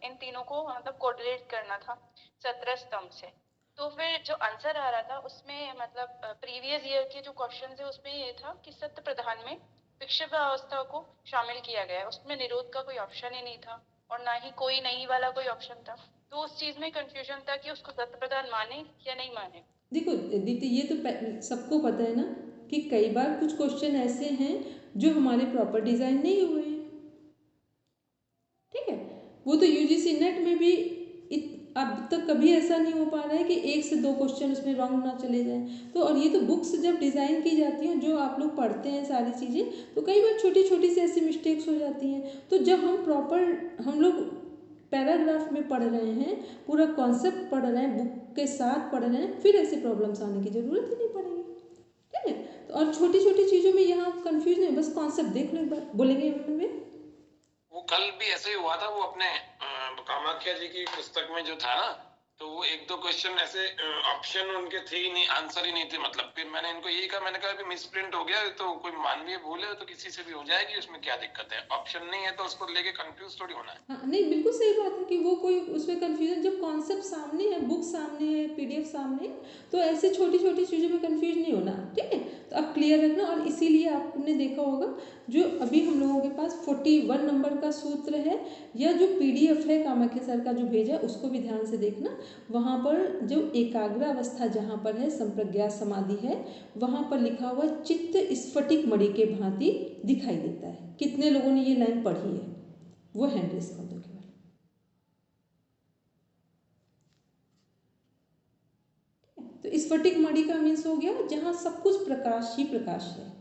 इन तीनों को मतलब कोऑर्डिनेट करना था 17 स्तंभ से। तो फिर जो आंसर आ रहा था उसमें मतलब प्रीवियस ईयर के जो क्वेश्चन थे उसमें ये था कि सत्य प्रधान में विक्षिप्त अवस्था को शामिल किया गया है, उसमें निरोध का कोई ऑप्शन ही नहीं था और ना ही कोई नहीं वाला कोई ऑप्शन था। तो उस चीज में कंफ्यूजन था कि उसको सत्य प्रधान माने या नहीं माने। देखो दीप्ति, ये तो सबको पता है ना कि कई बार कुछ क्वेश्चन ऐसे हैं जो हमारे प्रॉपर डिजाइन नहीं हुए हैं। ठीक है, वो तो यूजीसी नेट में भी अब तक कभी ऐसा नहीं हो पा रहा है कि 1 से 2 क्वेश्चन उसमें रॉन्ग ना चले जाएं। तो और ये तो बुक्स जब डिज़ाइन की जाती हैं, जो आप लोग पढ़ते हैं सारी चीज़ें, तो कई बार छोटी छोटी सी ऐसी मिस्टेक्स हो जाती हैं। तो जब हम लोग पैराग्राफ में पढ़ रहे हैं, पूरा कॉन्सेप्ट पढ़ रहे हैं, बुक के साथ पढ़ रहे हैं, फिर ऐसे प्रॉब्लम्स आने की ज़रूरत ही नहीं पड़ेगी। ठीक है, तो और छोटी छोटी चीज़ों में यहाँ कंफ्यूज नहीं, बस कॉन्सेप्ट देख लो एक बार। बोलेंगे में वो कल भी ऐसे ही हुआ था, वो अपने कामाख्या जी की पुस्तक में जो था ना, तो वो एक दो क्वेश्चन ऐसे ऑप्शन उनके थे ही नहीं, आंसर ही नहीं थे, मतलब फिर मैंने इनको यही कहा, मैंने कहा अभी मिसप्रिंट हो गया तो कोई मानवीय भूल है तो किसी से भी हो जाएगी, उसमें क्या दिक्कत है, ऑप्शन नहीं है तो उसको लेके कंफ्यूज थोड़ी होना है। हाँ नहीं बिल्कुल सही बात है कि वो कोई उसमें कन्फ्यूजन, जब कॉन्सेप्ट सामने है, बुक सामने है, पीडीएफ सामने है, तो ऐसे छोटी छोटी चीज़ों में कन्फ्यूज नहीं होना, ठीक है। तो आप क्लियर रखना। और इसीलिए आपने देखा होगा जो अभी हम लोगों के पास 41 नंबर का सूत्र है, या जो पीडीएफ है कामाख्या सर का जो भेजा, उसको भी ध्यान से देखना। वहाँ पर जो एकाग्र अवस्था जहाँ पर है, संप्रज्ञात समाधि है, वहाँ पर लिखा हुआ चित्त स्फटिक मणि के भांति दिखाई देता है। कितने लोगों ने ये लाइन पढ़ी है? वो हैंड रेस कर दो केवल। तो स्फटिक मणि का मीन्स हो गया जहां सब कुछ प्रकाश ही प्रकाश है,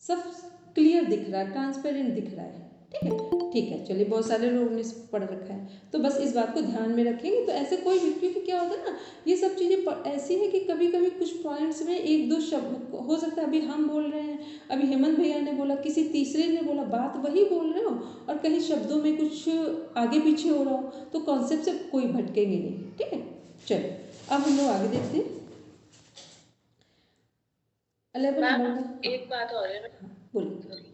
सब क्लियर दिख रहा है, ट्रांसपेरेंट दिख रहा है, ठीक है। ठीक है, चलिए, बहुत सारे लोगों ने पढ़ रखा है, तो बस इस बात को ध्यान में रखेंगे। तो ऐसे कोई भी, क्योंकि क्या होता है ना, ये सब चीज़ें ऐसी है कि कभी कभी कुछ पॉइंट्स में एक दो शब्द हो सकता है, अभी हम बोल रहे हैं, अभी हेमंत भैया ने बोला, किसी तीसरे ने बोला, बात वही बोल रहे हो और कहीं शब्दों में कुछ आगे पीछे हो रहा हो, तो कॉन्सेप्ट से कोई भटकेंगे नहीं, ठीक है। चलो अब हम लोग आगे देखते हैं। 11 नंबर। एक बात और है बोलिए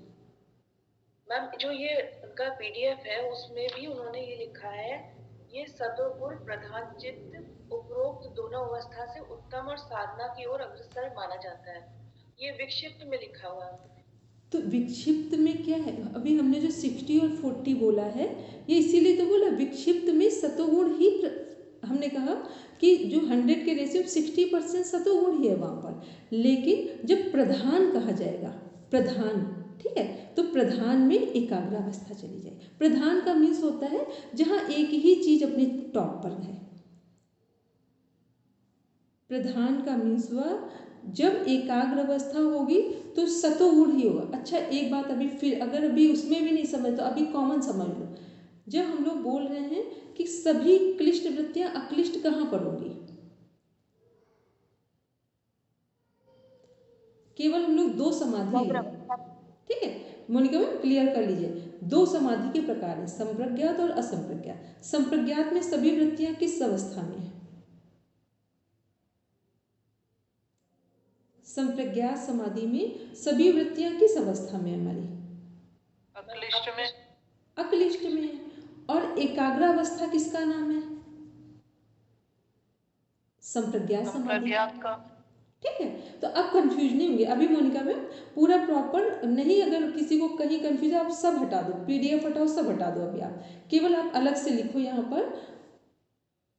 मैम, जो ये उनका पीडीएफ है उसमें भी उन्होंने ये लिखा है, ये सतोगुण प्रधान चित्त उपरोक्त दोनों अवस्था से उत्तम और साधना की ओर अग्रसर माना जाता है। ये विक्षिप्त में लिखा हुआ है। तो विक्षिप्त में क्या है? अभी हमने जो 60 और 40 बोला है, ये इसीलिए तो बोला विक्षिप्त में सतोगुण ही हमने कहा कि जो 100 के रेशियो 60% सतोगुण ही है वहाँ पर। लेकिन जब प्रधान कहा जाएगा, प्रधान, ठीक है, तो प्रधान में एकाग्रावस्था चली जाए। प्रधान का मीन्स होता है जहाँ एक ही चीज अपने टॉप पर है। प्रधान का मीन्स हुआ जब एकाग्र अवस्था होगी तो सतोगुण ही होगा। अच्छा एक बात अभी फिर, अगर अभी उसमें भी नहीं समझ तो अभी कॉमन समझ लो। जब हम लोग बोल रहे हैं कि सभी क्लिष्ट वृत्तियां अक्लिष्ट कहाँ पर होगी, केवल हम लोग दो समाधि है, ठीक है मोनिका मैम, क्लियर कर लीजिए। दो समाधि के प्रकार हैं, संप्रज्ञात और असंप्रज्ञात। संप्रज्ञात में सभी वृत्तियां किस अवस्था में है? संप्रज्ञात समाधि में सभी वृत्तियां किस अवस्था में है हमारी? अक्लिष्ट में। अक्लिष्ट में है। और एकाग्रावस्था किसका नाम है? संप्रज्ञात समाधि का, ठीक है। तो अब कंफ्यूज नहीं होंगे। अभी मोनिका में पूरा प्रॉपर नहीं, अगर किसी को कहीं कंफ्यूज है आप सब हटा दो, पीडीएफ हटाओ, सब हटा दो। अभी आप केवल आप अलग से लिखो यहाँ पर,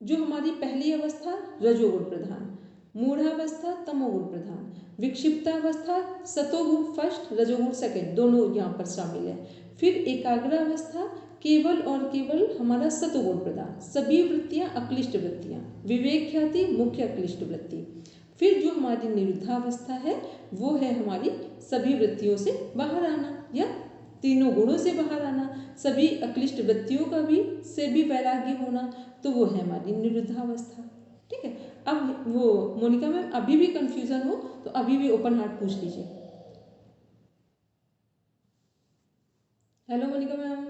जो हमारी पहली अवस्था रजोगुण प्रधान, मूढ़ावस्था तमोगुण प्रधान, विक्षिप्तावस्था सतोगुण फर्स्ट, रजोगुण सेकंड, दोनों यहाँ पर शामिल है। फिर एकाग्रावस्था केवल और केवल हमारा सतोगुण प्रधान, सभी वृत्तियां अक्लिष्ट वृत्तियां, विवेक ख्याति मुख्य अक्लिष्ट वृत्ति। फिर जो हमारी निरुद्धावस्था है वो है हमारी सभी वृत्तियों से बाहर आना या तीनों गुणों से बाहर आना, सभी अक्लिष्ट वृत्तियों का भी से भी वैराग्य होना, तो वो है हमारी निरुद्धावस्था, ठीक है। अब वो मोनिका मैम अभी भी कंफ्यूजन हो तो अभी भी ओपन हार्ट पूछ लीजिए। Hello Monika ma'am.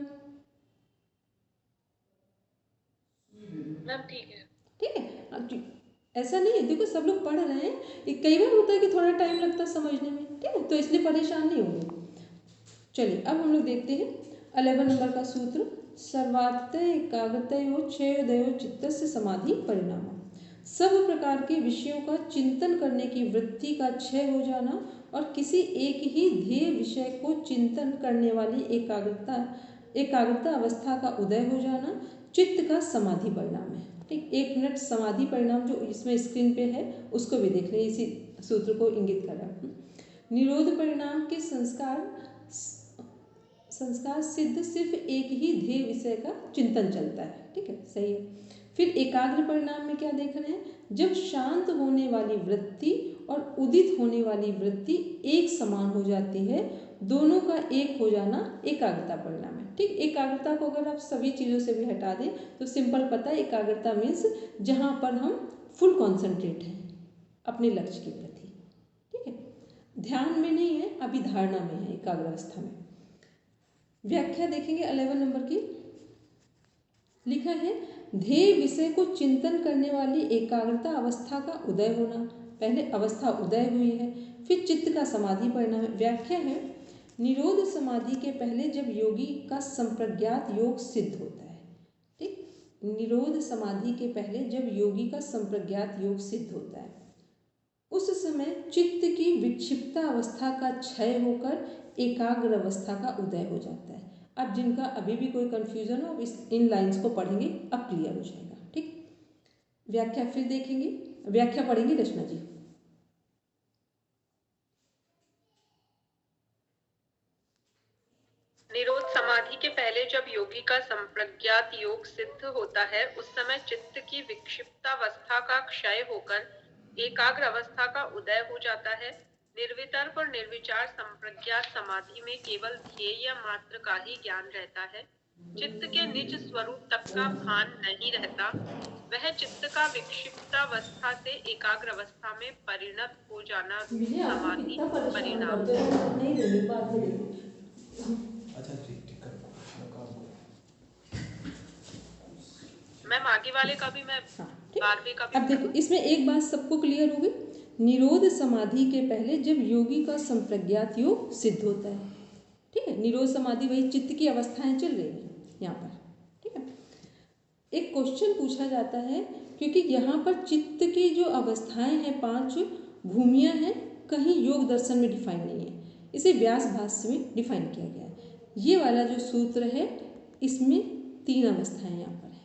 मैम ठीक है, ठीक है, ऐसा नहीं है, देखो सब लोग पढ़ रहे हैं, कई बार होता है कि थोड़ा टाइम लगता है समझने में, ठीक है, तो इसलिए परेशान नहीं होंगे। चलिए अब हम लोग देखते हैं 11 नंबर का सूत्र, सर्वार्थ एकाग्रतयो क्षयोदयो चित्तस्य समाधि परिणाम। सब प्रकार के विषयों का चिंतन करने की वृत्ति का क्षय हो जाना और किसी एक ही ध्येय विषय को चिंतन करने वाली एकाग्रता अवस्था का उदय हो जाना चित्त का समाधि परिणाम है, ठीक। 1 मिनट समाधि परिणाम जो इसमें स्क्रीन पे है उसको भी देख लें, इसी सूत्र को इंगित कर रहा है। निरोध परिणाम के संस्कार सिद्ध सिर्फ एक ही ध्येय विषय का चिंतन चलता है, ठीक है, सही है। फिर एकाग्र परिणाम में क्या देख रहे हैं, जब शांत होने वाली वृत्ति और उदित होने वाली वृत्ति एक समान हो जाती है, दोनों का एक हो जाना एकाग्रता परिणाम है, ठीक। एकाग्रता को अगर आप सभी चीज़ों से भी हटा दें तो सिंपल पता है, एकाग्रता मीन्स जहाँ पर हम फुल कॉन्सेंट्रेट हैं अपने लक्ष्य के प्रति, ठीक है। ध्यान में नहीं है, अभी धारणा में है एकाग्रावस्था में। व्याख्या देखेंगे 11 नंबर की, लिखा है ध्येय विषय को चिंतन करने वाली एकाग्रता अवस्था का उदय होना। पहले अवस्था उदय हुई है, फिर चित्त का समाधि परिणाम है। व्याख्या है, निरोध समाधि के पहले जब योगी का संप्रज्ञात योग सिद्ध होता है। ठीक, निरोध समाधि के पहले जब योगी का संप्रज्ञात योग सिद्ध होता है, उस समय चित्त की विक्षिप्त अवस्था का क्षय होकर एकाग्र अवस्था का उदय हो जाता है। अब जिनका अभी भी कोई कंफ्यूजन हो, इन लाइंस को पढ़ेंगे, अब क्लियर हो जाएगा। ठीक, व्याख्या फिर देखेंगे, व्याख्या पढ़ेंगे रचना जी। निरोध समाधि के पहले जब योगी का संप्रज्ञात योग सिद्ध होता है, उस समय चित्त की विक्षिप्तावस्था का क्षय होकर एकाग्र अवस्था का उदय हो जाता है। निर्वितर्क और निर्विचार संप्रज्ञात समाधि में केवल ध्येय मात्र का ही ज्ञान रहता है। चित्त के निज स्वरूप तक का भान नहीं रहता। वह चित्त का विक्षिप्तावस्था से एकाग्र अवस्था में परिणत हो जाना समाधि परिणाम। मैम आगे वाले का भी मैं 12वें का भी। अब देखो, इसमें एक बात सबको क्लियर हो गई, निरोध समाधि के पहले जब योगी का संप्रज्ञात योग सिद्ध होता है। ठीक है, निरोध समाधि वही चित्त की अवस्थाएं चल रही हैं यहाँ पर। ठीक है, एक क्वेश्चन पूछा जाता है, क्योंकि यहाँ पर चित्त की जो अवस्थाएं हैं, 5 भूमियाँ हैं, कहीं योग दर्शन में डिफाइन नहीं है, इसे व्यास भाष्य में डिफाइन किया गया है। ये वाला जो सूत्र है, इसमें 3 अवस्थाएं यहाँ पर है,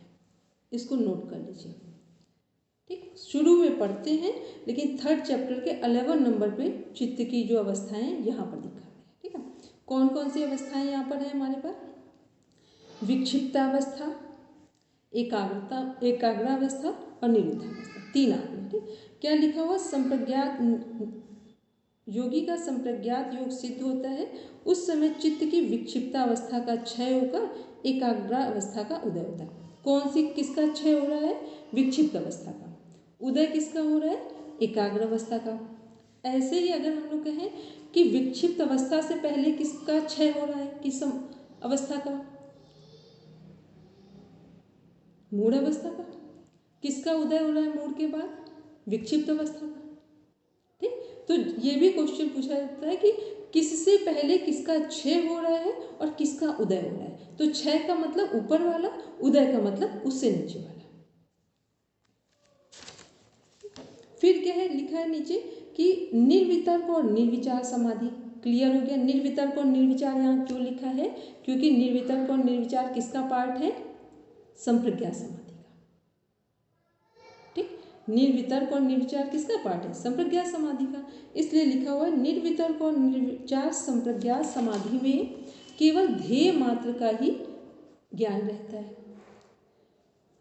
इसको नोट कर लीजिए। ठीक, शुरू में पढ़ते हैं, लेकिन 3rd चैप्टर के 11 नंबर पे चित्त की जो अवस्थाएं यहाँ पर दिखा है। ठीक है, कौन कौन सी अवस्थाएं यहाँ पर है हमारे पास? विक्षिप्तावस्था, एकाग्रावस्था और निरुद्धावस्था, 3 आपने। ठीक, क्या लिखा हुआ? संप्रज्ञात योगी का संप्रज्ञात योग सिद्ध होता है, उस समय चित्त की विक्षिप्तावस्था का क्षय होकर एकाग्रावस्था का उदय होता है। कौन सी, किसका क्षय हो रहा है? विक्षिप्त अवस्था का। उदय किसका हो रहा है? एकाग्र अवस्था का। ऐसे ही अगर हम लोग कहें कि विक्षिप्त अवस्था से पहले किसका क्षय हो रहा है, किस अवस्था का? मूढ़ अवस्था का। किसका उदय हो रहा है मूढ़ के बाद? विक्षिप्त अवस्था का। ठीक, तो ये भी क्वेश्चन पूछा जाता है कि किससे पहले किसका क्षय हो रहा है और किसका उदय हो रहा है। तो क्षय का मतलब ऊपर वाला, उदय का मतलब उससे नीचे वाला। फिर क्या है लिखा है नीचे कि निर्वितर्क और निर्विचार समाधि। क्लियर हो गया? निर्वितर्क और निर्विचार यहाँ क्यों लिखा है? क्योंकि निर्वितर्क और निर्विचार किसका पार्ट है? संप्रज्ञात समाधि का। ठीक, निर्वितर्क और निर्विचार किसका पार्ट है? संप्रज्ञात समाधि का। इसलिए लिखा हुआ है निर्वितर्क और निर्विचार संप्रज्ञात समाधि में केवल ध्येय मात्र का ही ज्ञान रहता है।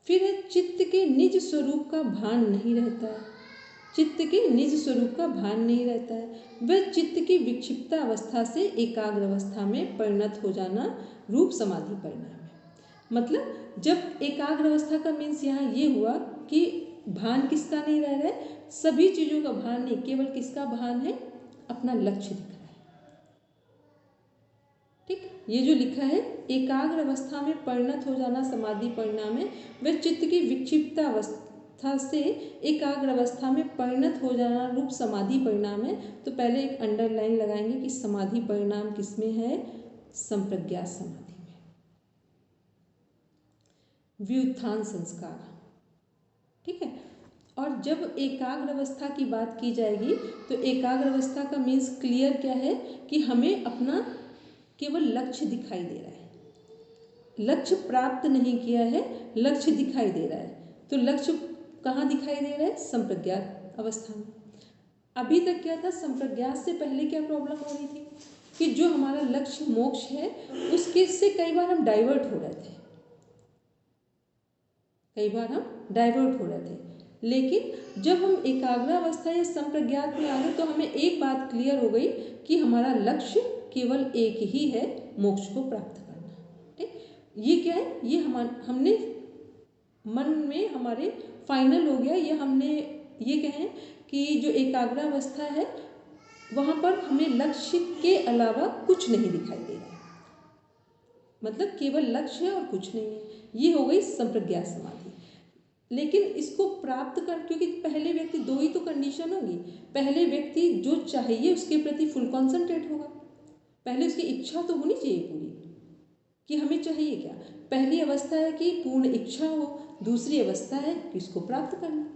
फिर है चित्त के निज स्वरूप का भान नहीं रहता है। चित्त के निज स्वरूप का भान नहीं रहता है। वह चित्त की विक्षिप्त अवस्था से एकाग्र अवस्था में परिणत हो जाना रूप समाधि परिणाम है। मतलब जब एकाग्र अवस्था का मीन्स यहाँ ये हुआ कि भान किसका नहीं रह रहा है? सभी चीज़ों का भान नहीं, केवल किसका भान है? अपना लक्ष्य दिख रहा है। ठीक, ये जो लिखा है एकाग्र अवस्था में परिणत हो जाना समाधि परिणाम है। वह चित्त की विक्षिप्त अवस्था से एकाग्र अवस्था में परिणत हो जाना रूप समाधि परिणाम है। तो पहले एक अंडरलाइन लगाएंगे कि समाधि परिणाम किसमें है? संप्रज्ञात समाधि में। व्युत्थान संस्कार। ठीक है, और जब एकाग्र अवस्था की बात की जाएगी तो एकाग्र अवस्था का मीन्स क्लियर क्या है कि हमें अपना केवल लक्ष्य दिखाई दे रहा है, लक्ष्य प्राप्त नहीं किया है, लक्ष्य दिखाई दे रहा है। तो लक्ष्य कहाँ दिखाई दे रहा है? संप्रज्ञात अवस्था में। अभी तक क्या था? संप्रज्ञात से पहले क्या प्रॉब्लम हो रही थी कि जो हमारा लक्ष्य मोक्ष है उसके से कई बार हम डाइवर्ट हो रहे थे, लेकिन जब हम एकाग्रावस्था या संप्रज्ञात में आ गए तो हमें एक बात क्लियर हो गई कि हमारा लक्ष्य केवल एक ही है, मोक्ष को प्राप्त करना। ठीक, ये क्या है? ये हमने मन में हमारे फाइनल हो गया। ये हमने ये कहें कि जो एकाग्रावस्था है वहाँ पर हमें लक्ष्य के अलावा कुछ नहीं दिखाई दे रहा है, मतलब केवल लक्ष्य है और कुछ नहीं है। ये हो गई संप्रज्ञात समाधि। लेकिन इसको प्राप्त कर, क्योंकि पहले व्यक्ति, दो ही तो कंडीशन होगी। पहले व्यक्ति जो चाहिए उसके प्रति फुल कॉन्सेंट्रेट होगा, पहले उसकी इच्छा तो होनी चाहिए पूरी कि हमें चाहिए क्या। पहली अवस्था है कि पूर्ण इच्छा हो, दूसरी अवस्था है कि इसको प्राप्त करना।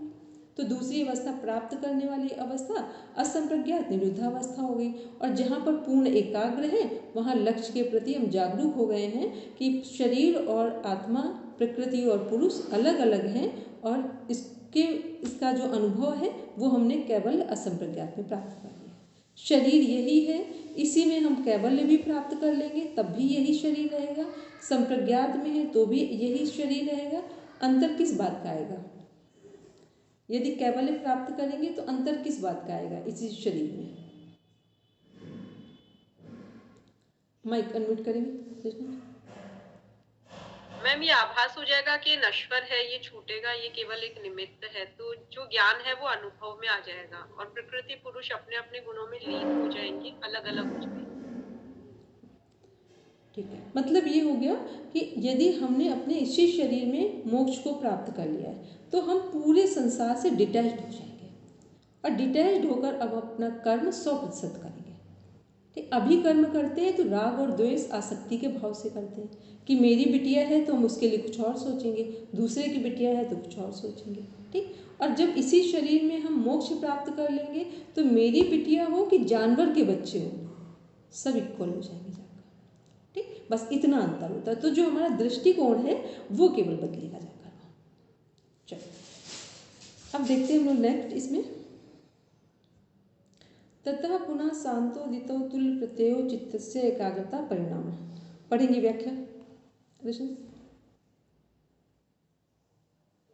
तो दूसरी अवस्था प्राप्त करने वाली अवस्था असंप्रज्ञात निरुद्धावस्था हो गई। और जहाँ पर पूर्ण एकाग्र है वहाँ लक्ष्य के प्रति हम जागरूक हो गए हैं कि शरीर और आत्मा, प्रकृति और पुरुष अलग अलग हैं, और इसका जो अनुभव है वो हमने केवल असंप्रज्ञात में प्राप्त कर लिया। शरीर यही है, इसी में हम कैवल्य भी प्राप्त कर लेंगे तब भी यही शरीर रहेगा, संप्रज्ञात में है तो भी यही शरीर रहेगा। अंतर किस बात का आएगा? यदि कैवल्य प्राप्त करेंगे तो अंतर किस बात का आएगा इसी शरीर में? माइक अनम्यूट करेंगे। मैम ये आभास हो जाएगा कि नश्वर है, ये छूटेगा, ये केवल एक निमित्त है, तो जो ज्ञान है वो अनुभव में आ जाएगा और प्रकृति पुरुष अपने अपने गुणों में लीन हो जाएंगे, अलग अलग हो जाएंगे। ठीक है, मतलब ये हो गया कि यदि हमने अपने इसी शरीर में मोक्ष को प्राप्त कर लिया है तो हम पूरे संसार से डिटैच्ड हो जाएंगे, और डिटैच्ड होकर अब अपना कर्म 100% करेंगे। ठीक, अभी कर्म करते हैं तो राग और द्वेष आसक्ति के भाव से करते हैं कि मेरी बिटिया है तो हम उसके लिए कुछ और सोचेंगे, दूसरे की बिटिया है तो कुछ और सोचेंगे। ठीक, और जब इसी शरीर में हम मोक्ष प्राप्त कर लेंगे तो मेरी बिटिया हो कि जानवर के बच्चे हो, सब इक्वल हो जाएंगे जाकर। ठीक, बस इतना अंतर होता है। तो जो हमारा दृष्टिकोण है वो केवल बदलेगा जाकर। चलो अब देखते हैं हम लोग नेक्स्ट इसमें। ततः पुनः शांतोदितो तुल्य प्रत्ययो चित्तस्य एकाग्रता परिणाम। पढ़ेंगे व्याख्या कृष्ण।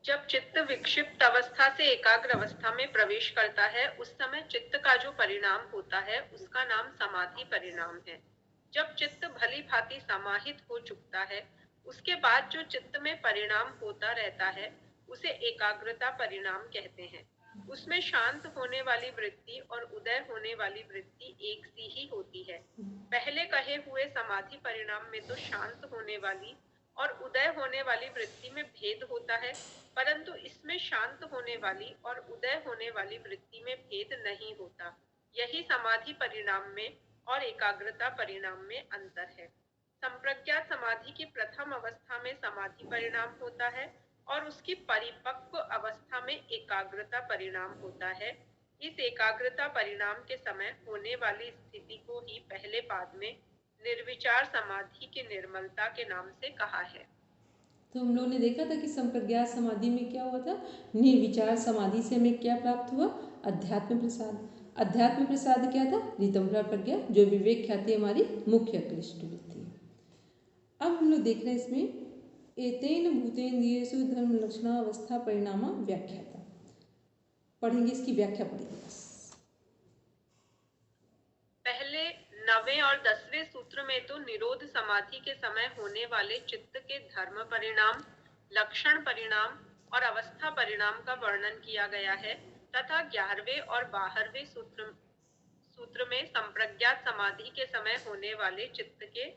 जब चित्त विक्षिप्त अवस्था से एकाग्र अवस्था में प्रवेश करता है उस समय चित्त का जो परिणाम होता है उसका नाम समाधि परिणाम है। जब चित्त भली भांति समाहित हो चुकता है उसके बाद जो चित्त में परिणाम होता रहता है उसे एकाग्रता परिणाम कहते हैं। उसमें शांत होने वाली वृत्ति और उदय होने वाली वृत्ति एक सी ही होती है। पहले कहे हुए समाधि परिणाम में तो शांत होने वाली और उदय होने वाली वृत्ति में भेद होता है, परंतु इसमें शांत होने वाली और उदय होने वाली वृत्ति में भेद नहीं होता। यही समाधि परिणाम में और एकाग्रता परिणाम में अंतर है। संप्रज्ञात समाधि की प्रथम अवस्था में समाधि परिणाम होता है और उसकी परिपक्व अवस्था में एकाग्रता परिणाम होता है। इस एकाग्रता परिणाम के समय होने वाली स्थिति को ही पहले पाद में निर्विचार समाधि की निर्मलता के नाम से कहा है। तो हम लोगों ने देखा था कि संप्रज्ञात समाधि में क्या हुआ था, निर्विचार समाधि से हमें क्या प्राप्त हुआ? अध्यात्म प्रसाद। अध्यात्म प्रसाद क्या था? ऋतंभरा प्रज्ञा, जो विवेक ख्याति हमारी मुख्य क्लिष्ट वृत्ति है। अब हम लोग देख रहे हैं इसमें एतेन भूतेन्द्रियेषु धर्म लक्षणावस्था परिणाम व्याख्याता। पढ़ेंगे, इसकी व्याख्या पढ़ेंगे बस। पहले 9वें और 10वें सूत्र में तो निरोध समाधि के समय होने वाले चित्त के धर्म परिणाम, लक्षण परिणाम और अवस्था परिणाम का वर्णन किया गया है, तथा 11वें और 12वें सूत्र में संप्रज्ञात समाधि के समय होने वाले चित्त के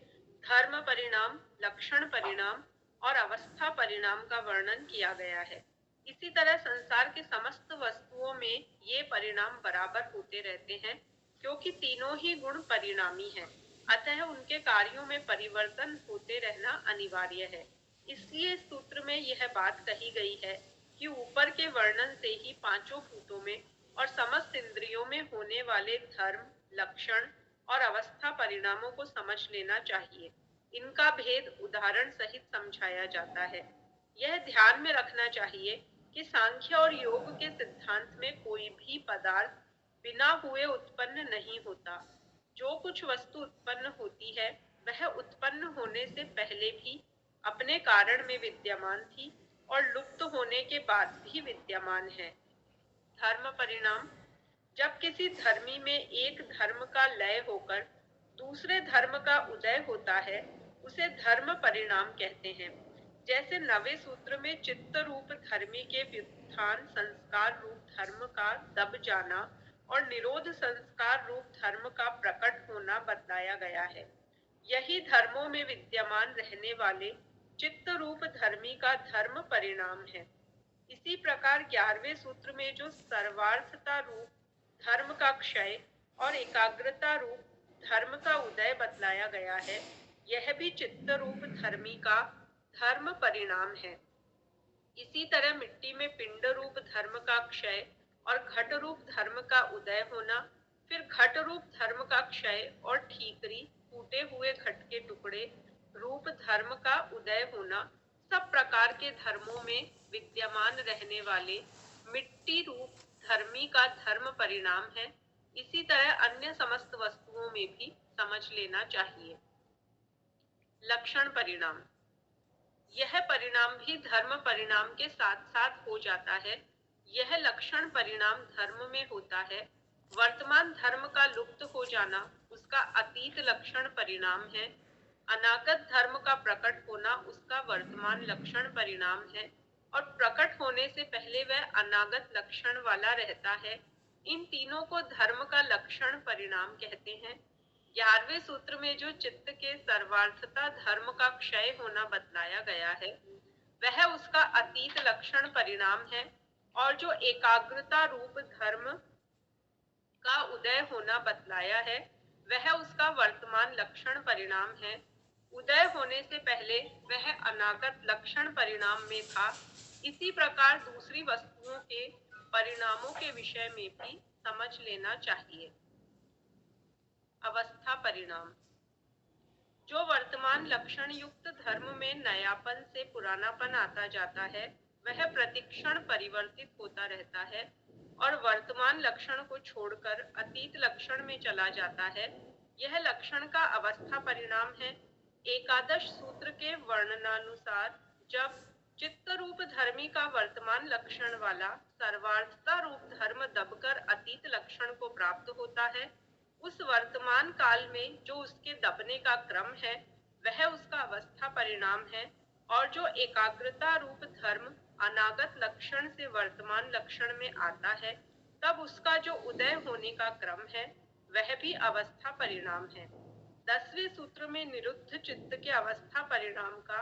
धर्म परिणाम, लक्षण परिणाम और अवस्था परिणाम का वर्णन किया गया है। इसी तरह संसार के समस्त वस्तुओं में ये परिणाम बराबर होते रहते हैं, क्योंकि तीनों ही गुण परिणामी हैं, अतः उनके कार्यों में परिवर्तन होते रहना अनिवार्य है। इसलिए इस सूत्र में यह बात कही गई है कि ऊपर के वर्णन से ही पांचों भूतों में और समस्त इंद्रियों में होने वाले धर्म, लक्षण और अवस्था परिणामों को समझ लेना चाहिए। इनका भेद उदाहरण सहित समझाया जाता है। यह ध्यान में रखना चाहिए कि सांख्य और योग के सिद्धांत में कोई भी पदार्थ बिना हुए उत्पन्न नहीं होता। जो कुछ वस्तु उत्पन्न होती है वह उत्पन्न होने से पहले भी अपने कारण में विद्यमान थी और लुप्त होने के बाद भी विद्यमान है। धर्म परिणाम, जब किसी धर्मी में एक धर्म का लय होकर दूसरे धर्म का उदय होता है उसे धर्म परिणाम कहते हैं। जैसे 9वें सूत्र में चित्त रूप धर्मी के व्युत्थान संस्कार रूप धर्म का दब जाना और निरोध संस्कार रूप धर्म का प्रकट होना बतलाया गया है। यही धर्मों में विद्यमान रहने वाले चित्त रूप धर्मी का धर्म परिणाम है। इसी प्रकार 11वें सूत्र में जो सर्वार्थता रूप धर्म का क्षय और एकाग्रता रूप धर्म का उदय बतलाया गया है, यह भी चित्त रूप धर्मी का धर्म परिणाम है। इसी तरह मिट्टी में पिंड रूप धर्म का क्षय और घट रूप धर्म का उदय होना, फिर घट रूप धर्म का क्षय और ठीकरी टूटे हुए घट के टुकड़े रूप धर्म का उदय होना, सब प्रकार के धर्मों में विद्यमान रहने वाले मिट्टी रूप धर्मी का धर्म परिणाम है। इसी तरह अन्य समस्त वस्तुओं में भी समझ लेना चाहिए। लक्षण परिणाम, यह परिणाम भी धर्म परिणाम के साथ साथ हो जाता है। यह लक्षण परिणाम धर्म में होता है। वर्तमान धर्म का लुप्त हो जाना उसका अतीत लक्षण परिणाम है। अनागत धर्म का प्रकट होना उसका वर्तमान लक्षण परिणाम है और प्रकट होने से पहले वह अनागत लक्षण वाला रहता है। इन तीनों को धर्म का लक्षण परिणाम कहते हैं। 11वें सूत्र में जो चित्त के सर्वार्थता धर्म का क्षय होना बतलाया गया है, वह उसका अतीत लक्षण परिणाम है और जो एकाग्रता रूप धर्म का उदय होना बतलाया है, वह उसका वर्तमान लक्षण परिणाम है। उदय होने से पहले वह अनागत लक्षण परिणाम में था। इसी प्रकार दूसरी वस्तुओं के परिणामों के विषय में भी समझ लेना चाहिए। अवस्था परिणाम, जो वर्तमान लक्षण युक्त धर्म में नयापन से पुरानापन आता जाता है, वह प्रतिक्षण परिवर्तित होता रहता है और वर्तमान लक्षण को छोड़कर अतीत लक्षण में चला जाता है। यह लक्षण का अवस्था परिणाम है। एकादश सूत्र के वर्णनानुसार जब चित्त रूप धर्मी का वर्तमान लक्षण वाला सर्वार्थता रूप धर्म दबकर अतीत लक्षण को प्राप्त होता है, उस वर्तमान काल में जो उसके दबने का क्रम है, वह उसका अवस्था परिणाम है। और जो एकाग्रता रूप धर्म अनागत लक्षण से वर्तमान लक्षण में आता है, तब उसका जो उदय होने का क्रम है, वह भी अवस्था परिणाम है। 10वें सूत्र में निरुद्ध चित्त के अवस्था परिणाम का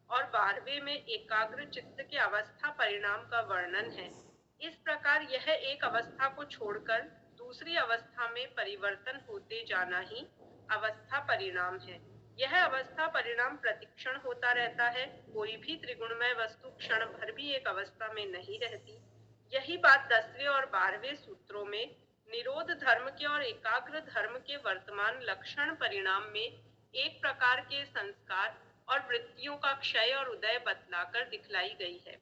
और 12वें में एकाग्र चित्त के अवस्था परिणाम का वर्णन है। इस प्रकार यह एक अवस्था को छोड़कर दूसरी अवस्था में परिवर्तन होते जाना ही अवस्था परिणाम है। यह अवस्था परिणाम प्रतिक्षण होता रहता है। कोई भी त्रिगुणमय वस्तु क्षण भर भी एक अवस्था में नहीं रहती। यही बात 10वें और 12वें सूत्रों में निरोध धर्म के और एकाग्र धर्म के वर्तमान लक्षण परिणाम में एक प्रकार के संस्कार और वृत्तियों का क्षय और उदय बतलाकर दिखलाई गई है।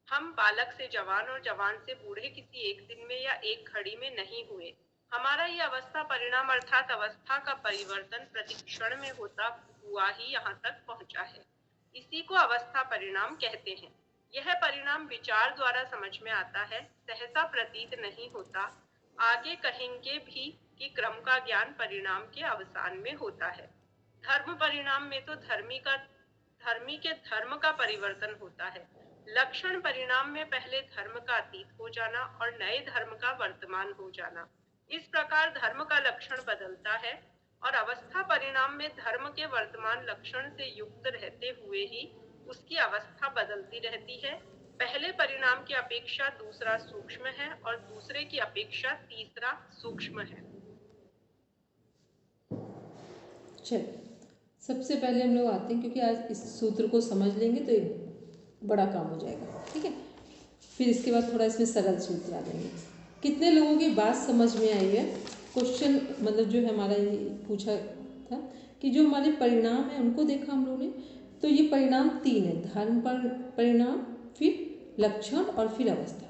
हम बालक से जवान और जवान से बूढ़े किसी एक दिन में या एक घड़ी में नहीं हुए। हमारा ये अवस्था परिणाम अर्थात अवस्था का परिवर्तन प्रतिक्षण में होता हुआ ही यहाँ तक पहुँचा है। इसी को अवस्था परिणाम कहते हैं। यह परिणाम विचार द्वारा समझ में आता है, सहसा प्रतीत नहीं होता। आगे कहेंगे भी कि क्रम का ज्ञान परिणाम के अवसान में होता है। धर्म परिणाम में तो धर्मी के धर्म का परिवर्तन होता है। लक्षण परिणाम में पहले धर्म का अतीत हो जाना और नए धर्म का वर्तमान हो जाना। इस प्रकार धर्म का लक्षण बदलता है और अवस्था परिणाम में धर्म के वर्तमान लक्षण से युक्त रहते हुए ही उसकी अवस्था बदलती रहती है। पहले परिणाम की अपेक्षा दूसरा सूक्ष्म है और दूसरे की अपेक्षा तीसरा सूक्ष्म है। चलिए, सबसे पहले हम लोग आते हैं, क्योंकि आज इस सूत्र को समझ लेंगे तो एक बड़ा काम हो जाएगा, ठीक है। फिर इसके बाद थोड़ा इसमें सरल सूत्र आ जाएंगे। कितने लोगों की बात समझ में आई है? क्वेश्चन मतलब जो है हमारा ये पूछा था कि जो हमारे परिणाम है उनको देखा हम लोगों ने, तो ये परिणाम 3 है। धर्म परिणाम, फिर लक्षण और फिर अवस्था।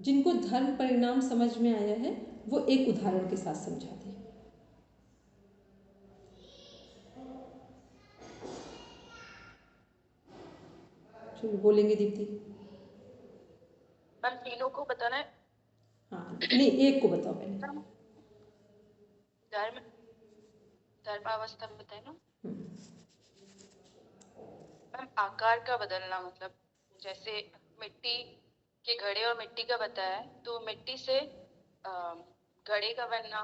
जिनको धर्म परिणाम समझ में आया है वो एक उदाहरण के साथ समझाते हैं। चलो बोलेंगे दीप्ति। मैम तीनों को बताना है? हाँ नहीं, एक को बताओ पहले। धर्म धर्मावस्था बताए ना मैम। आकार का बदलना, मतलब जैसे मिट्टी के घड़े और मिट्टी का बताया है, तो मिट्टी से घड़े का बनना,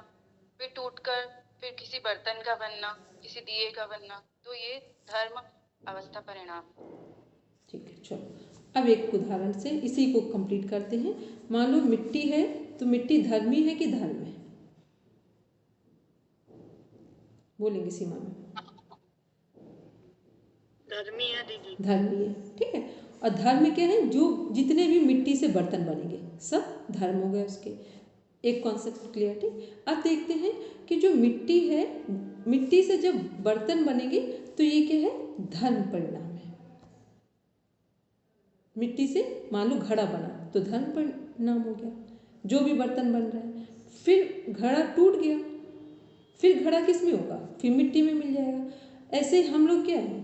फिर टूटकर फिर किसी बर्तन का बनना, किसी दिए का बनना, तो ये धर्म अवस्था परिणाम। ठीक है, चलो अब एक उदाहरण से इसी को कंप्लीट करते हैं। मान लो मिट्टी है, तो मिट्टी धर्मी है कि धर्म है? बोलेंगे सीमा में। धर्मी है दीदी। धर्मी है, ठीक है। और धर्म क्या है? जो जितने भी मिट्टी से बर्तन बनेंगे सब धर्म हो गए उसके। एक कॉन्सेप्ट क्लियर, ठीक। अब देखते हैं कि जो मिट्टी है, मिट्टी से जब बर्तन बनेंगे तो ये क्या है? धर्म परिणाम है। मिट्टी से मान लो घड़ा बना तो धर्म परिणाम हो गया, जो भी बर्तन बन रहा है। फिर घड़ा टूट गया, फिर घड़ा किस में होगा? फिर मिट्टी में मिल जाएगा। ऐसे हम लोग क्या है,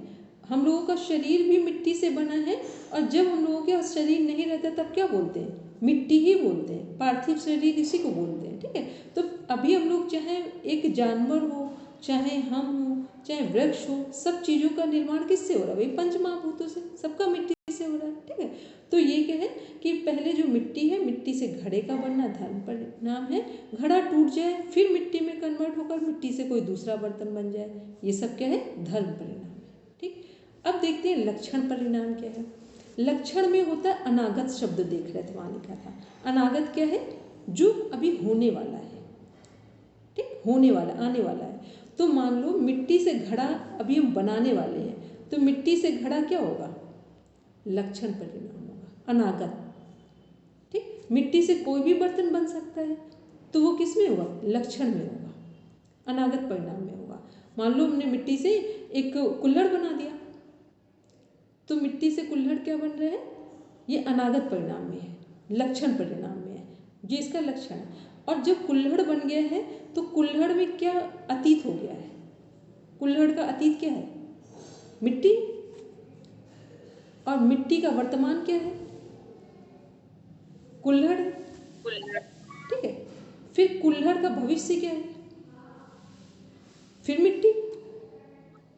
हम लोगों का शरीर भी मिट्टी से बना है, और जब हम लोगों के शरीर नहीं रहता तब क्या बोलते हैं? मिट्टी ही बोलते हैं, पार्थिव शरीर इसी को बोलते हैं, ठीक है। तो अभी हम लोग चाहे एक जानवर हो, चाहे हम हो, चाहे वृक्ष हो, सब चीज़ों का निर्माण किससे हो रहा है? भाई पंचमहाभूतों से, सबका मिट्टी से हो रहा है, ठीक है। तो ये क्या है कि पहले जो मिट्टी है, मिट्टी से घड़े का बनना धर्म परिणाम है। घड़ा टूट जाए फिर मिट्टी में कन्वर्ट होकर मिट्टी से कोई दूसरा बर्तन बन जाए, ये सब क्या है? धर्म परिणाम है, ठीक। अब देखते हैं लक्षण परिणाम क्या है। लक्षण में होता है अनागत, शब्द देख रहे थे वहाँ लिखा था। अनागत क्या है? जो अभी होने वाला है, ठीक, होने वाला, आने वाला है। तो मान लो मिट्टी से घड़ा अभी हम बनाने वाले हैं, तो मिट्टी से घड़ा क्या होगा? लक्षण परिणाम होगा, अनागत, ठीक। मिट्टी से कोई भी बर्तन बन सकता है, तो वो किस में होगा? लक्षण में होगा, अनागत परिणाम में होगा। मान लो हमने मिट्टी से एक कुल्हड़ बना दिया, तो मिट्टी से कुल्हड़ क्या बन रहा है? ये अनागत परिणाम में है, लक्षण परिणाम में है, ये इसका लक्षण है। और जब कुल्हड़ बन गया है तो कुल्हड़ में क्या अतीत हो गया है? कुल्हड़ का अतीत क्या है? मिट्टी। और मिट्टी का वर्तमान क्या है? कुल्हड़, ठीक है। फिर कुल्हड़ का भविष्य क्या है? फिर मिट्टी,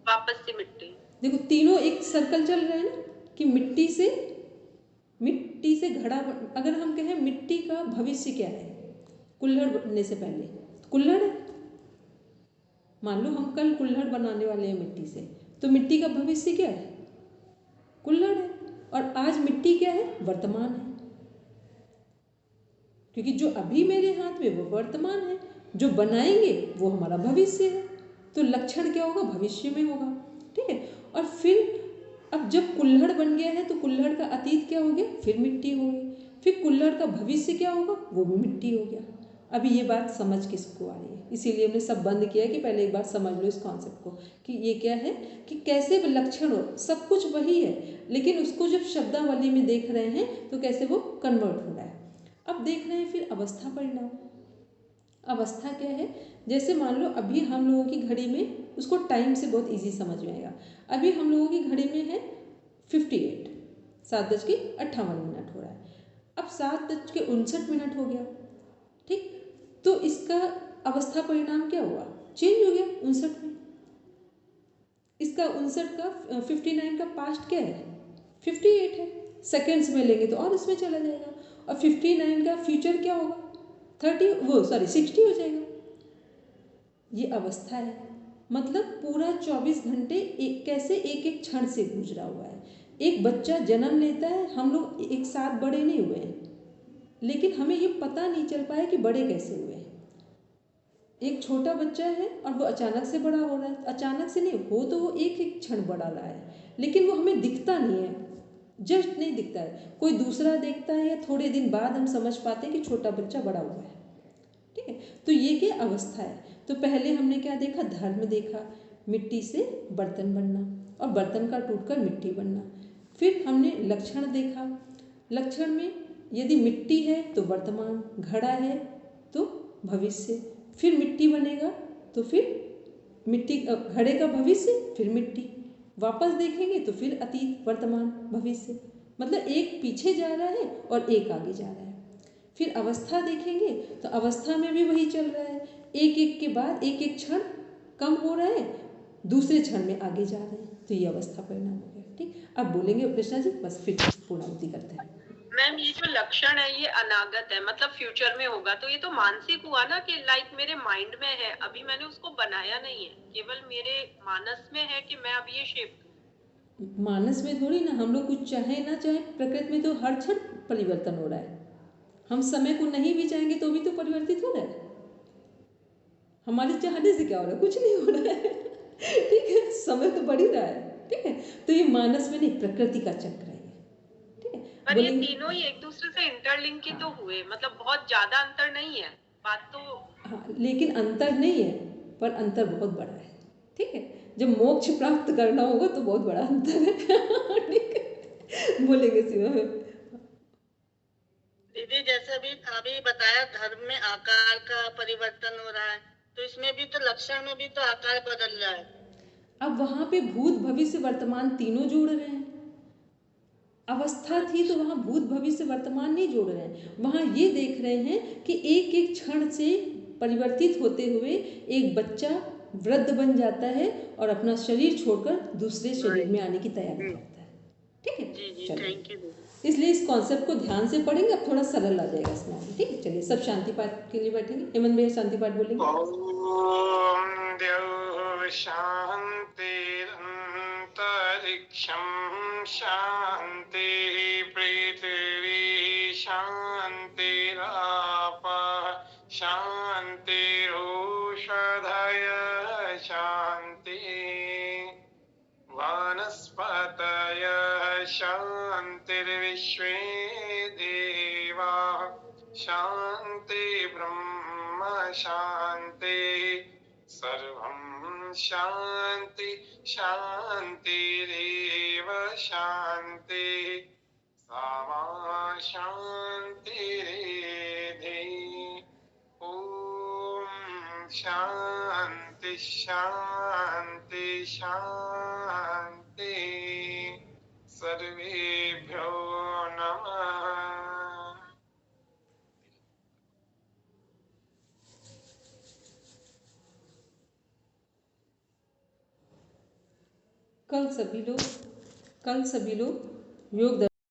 वापस से मिट्टी। देखो तीनों एक सर्कल चल रहा है ना, कि मिट्टी से घड़ा। अगर हम कहें मिट्टी का भविष्य क्या है? कुल्हड़ बनने से पहले कुल्हड़ है। मान लो हम कल कुल्हड़ बनाने वाले हैं मिट्टी से, तो मिट्टी का भविष्य क्या है? कुल्हड़ है। और आज मिट्टी क्या है? वर्तमान है, क्योंकि जो अभी मेरे हाथ में वो वर्तमान है, जो बनाएंगे वो हमारा भविष्य है। तो लक्षण क्या होगा? भविष्य में होगा, ठीक है। और फिर अब जब कुल्हड़ बन गया है तो कुल्हड़ का अतीत क्या हो गया? फिर मिट्टी हो गई। फिर कुल्हड़ का भविष्य क्या होगा? वो भी मिट्टी हो गया। अभी ये बात समझ किसको आ रही है? इसीलिए हमने सब बंद किया कि पहले एक बार समझ लो इस कॉन्सेप्ट को, कि ये क्या है, कि कैसे लक्षण हो, सब कुछ वही है, लेकिन उसको जब शब्दावली में देख रहे हैं तो कैसे वो कन्वर्ट हो रहा है। अब देख रहे हैं फिर अवस्था परिणाम। अवस्था क्या है? जैसे मान लो अभी हम लोगों की घड़ी में, उसको टाइम से बहुत इजी समझ में आएगा। अभी हम लोगों की घड़ी में है 58, 7:58 हो रहा है। अब 7:59 हो गया, ठीक। तो इसका अवस्था परिणाम क्या हुआ? चेंज हो गया 59 में। इसका 59 का 59 का पास्ट क्या है? 58 है। सेकेंड्स में लेंगे तो और इसमें चला जाएगा। और 59 का फ्यूचर क्या होगा? 60 हो जाएगा। ये अवस्था है, मतलब पूरा 24 घंटे कैसे एक एक क्षण से गुजरा हुआ है। एक बच्चा जन्म लेता है, हम लोग एक साथ बड़े नहीं हुए हैं, लेकिन हमें ये पता नहीं चल पाया कि बड़े कैसे हुए हैं। एक छोटा बच्चा है और वो अचानक से बड़ा हो रहा है, अचानक से नहीं हो तो वो एक एक क्षण बड़ा रहा है, लेकिन वो हमें दिखता नहीं है, जस्ट नहीं दिखता है। कोई दूसरा देखता है या थोड़े दिन बाद हम समझ पाते हैं कि छोटा बच्चा बड़ा हुआ है, ठीक है। तो ये क्या अवस्था है? तो पहले हमने क्या देखा? धर्म देखा, मिट्टी से बर्तन बनना और बर्तन का टूटकर मिट्टी बनना। फिर हमने लक्षण देखा, लक्षण में यदि मिट्टी है तो वर्तमान, घड़ा है तो भविष्य, फिर मिट्टी बनेगा तो फिर मिट्टी, घड़े का भविष्य, फिर मिट्टी, वापस देखेंगे तो फिर अतीत, वर्तमान, भविष्य, मतलब एक पीछे जा रहा है और एक आगे जा रहा है। फिर अवस्था देखेंगे तो अवस्था में भी वही चल रहा है, एक एक के बाद एक एक क्षण कम हो रहा है, दूसरे क्षण में आगे जा रहे हैं। तो ये अवस्था परिणाम हो गया, ठीक। अब बोलेंगे कृष्णा जी, बस फिर पूर्णावृत्ति करते हैं। मैम ये जो लक्षण है ये अनागत है, मतलब फ्यूचर में होगा, तो ये तो मानसिक हुआ ना, कि लाइक मेरे माइंड में है, अभी मैंने उसको बनाया नहीं है, केवल मेरे मानस में है कि मैं अब ये शेप दूं। मानस में थोड़ी ना, हम लोग कुछ चाहे ना चाहे प्रकृति में तो हर क्षण परिवर्तन हो रहा है। हम समय को नहीं भी चाहेंगे तो भी तो परिवर्तित हो रहा है। हमारे चाहने से क्या हो रहा है? कुछ नहीं हो रहा है। ठीक है, समय तो बढ़ ही रहा है। ठीक है, तो ये मानस में नहीं, प्रकृति का चक्र है ये। ठीक है, पर ये बोलेंगे तीनों ही एक दूसरे से इंटरलिंक ही तो हुए, मतलब बहुत ज्यादा अंतर नहीं है बात तो। हाँ, लेकिन अंतर नहीं है, पर अंतर बहुत बड़ा है। ठीक है, जब मोक्ष प्राप्त करना होगा तो बहुत बड़ा अंतर है। ठीक है, बोलेंगे सीमा में। दीदी जैसे अभी बताया धर्म में आकार का परिवर्तन हो रहा है, तो इसमें भी तो लक्षण में भी तो आकार बदल रहा है। अब वहां पे भूत भविष्य वर्तमान तीनों जोड़ रहे हैं। अवस्था थी तो वहाँ भूत भविष्य वर्तमान नहीं जोड़ रहे हैं, वहाँ ये देख रहे हैं कि एक एक क्षण से परिवर्तित होते हुए एक बच्चा वृद्ध बन जाता है और अपना शरीर छोड़कर दूसरे शरीर में आने की तैयारी करता है। ठीक है, जी जी, चलिए, थैंक यू। इसलिए इस कॉन्सेप्ट को ध्यान से पढ़ेंगे, अब थोड़ा सरल आ जाएगा इसमें। ठीक है, चलिए सब शांति पाठ के लिए बैठेंगे। हेमंत भैया शांति पाठ बोलेंगे। ओम द्यौः शान्तिरन्तरिक्षं शान्तिः पृथिवी शान्तिरापः शान्तिरोषधयः शान्तिः वनस्पतयः शान्तिर्विश्वे देवाः शान्ति ब्रह्म शान्ति सर्वं शान्ति शान्तिरेव शान्ति सामा शान्तिरेधि। ॐ शान्ति शान्ति शान्ति। सर्वेभ्यो नमः। कल सभी लोग योग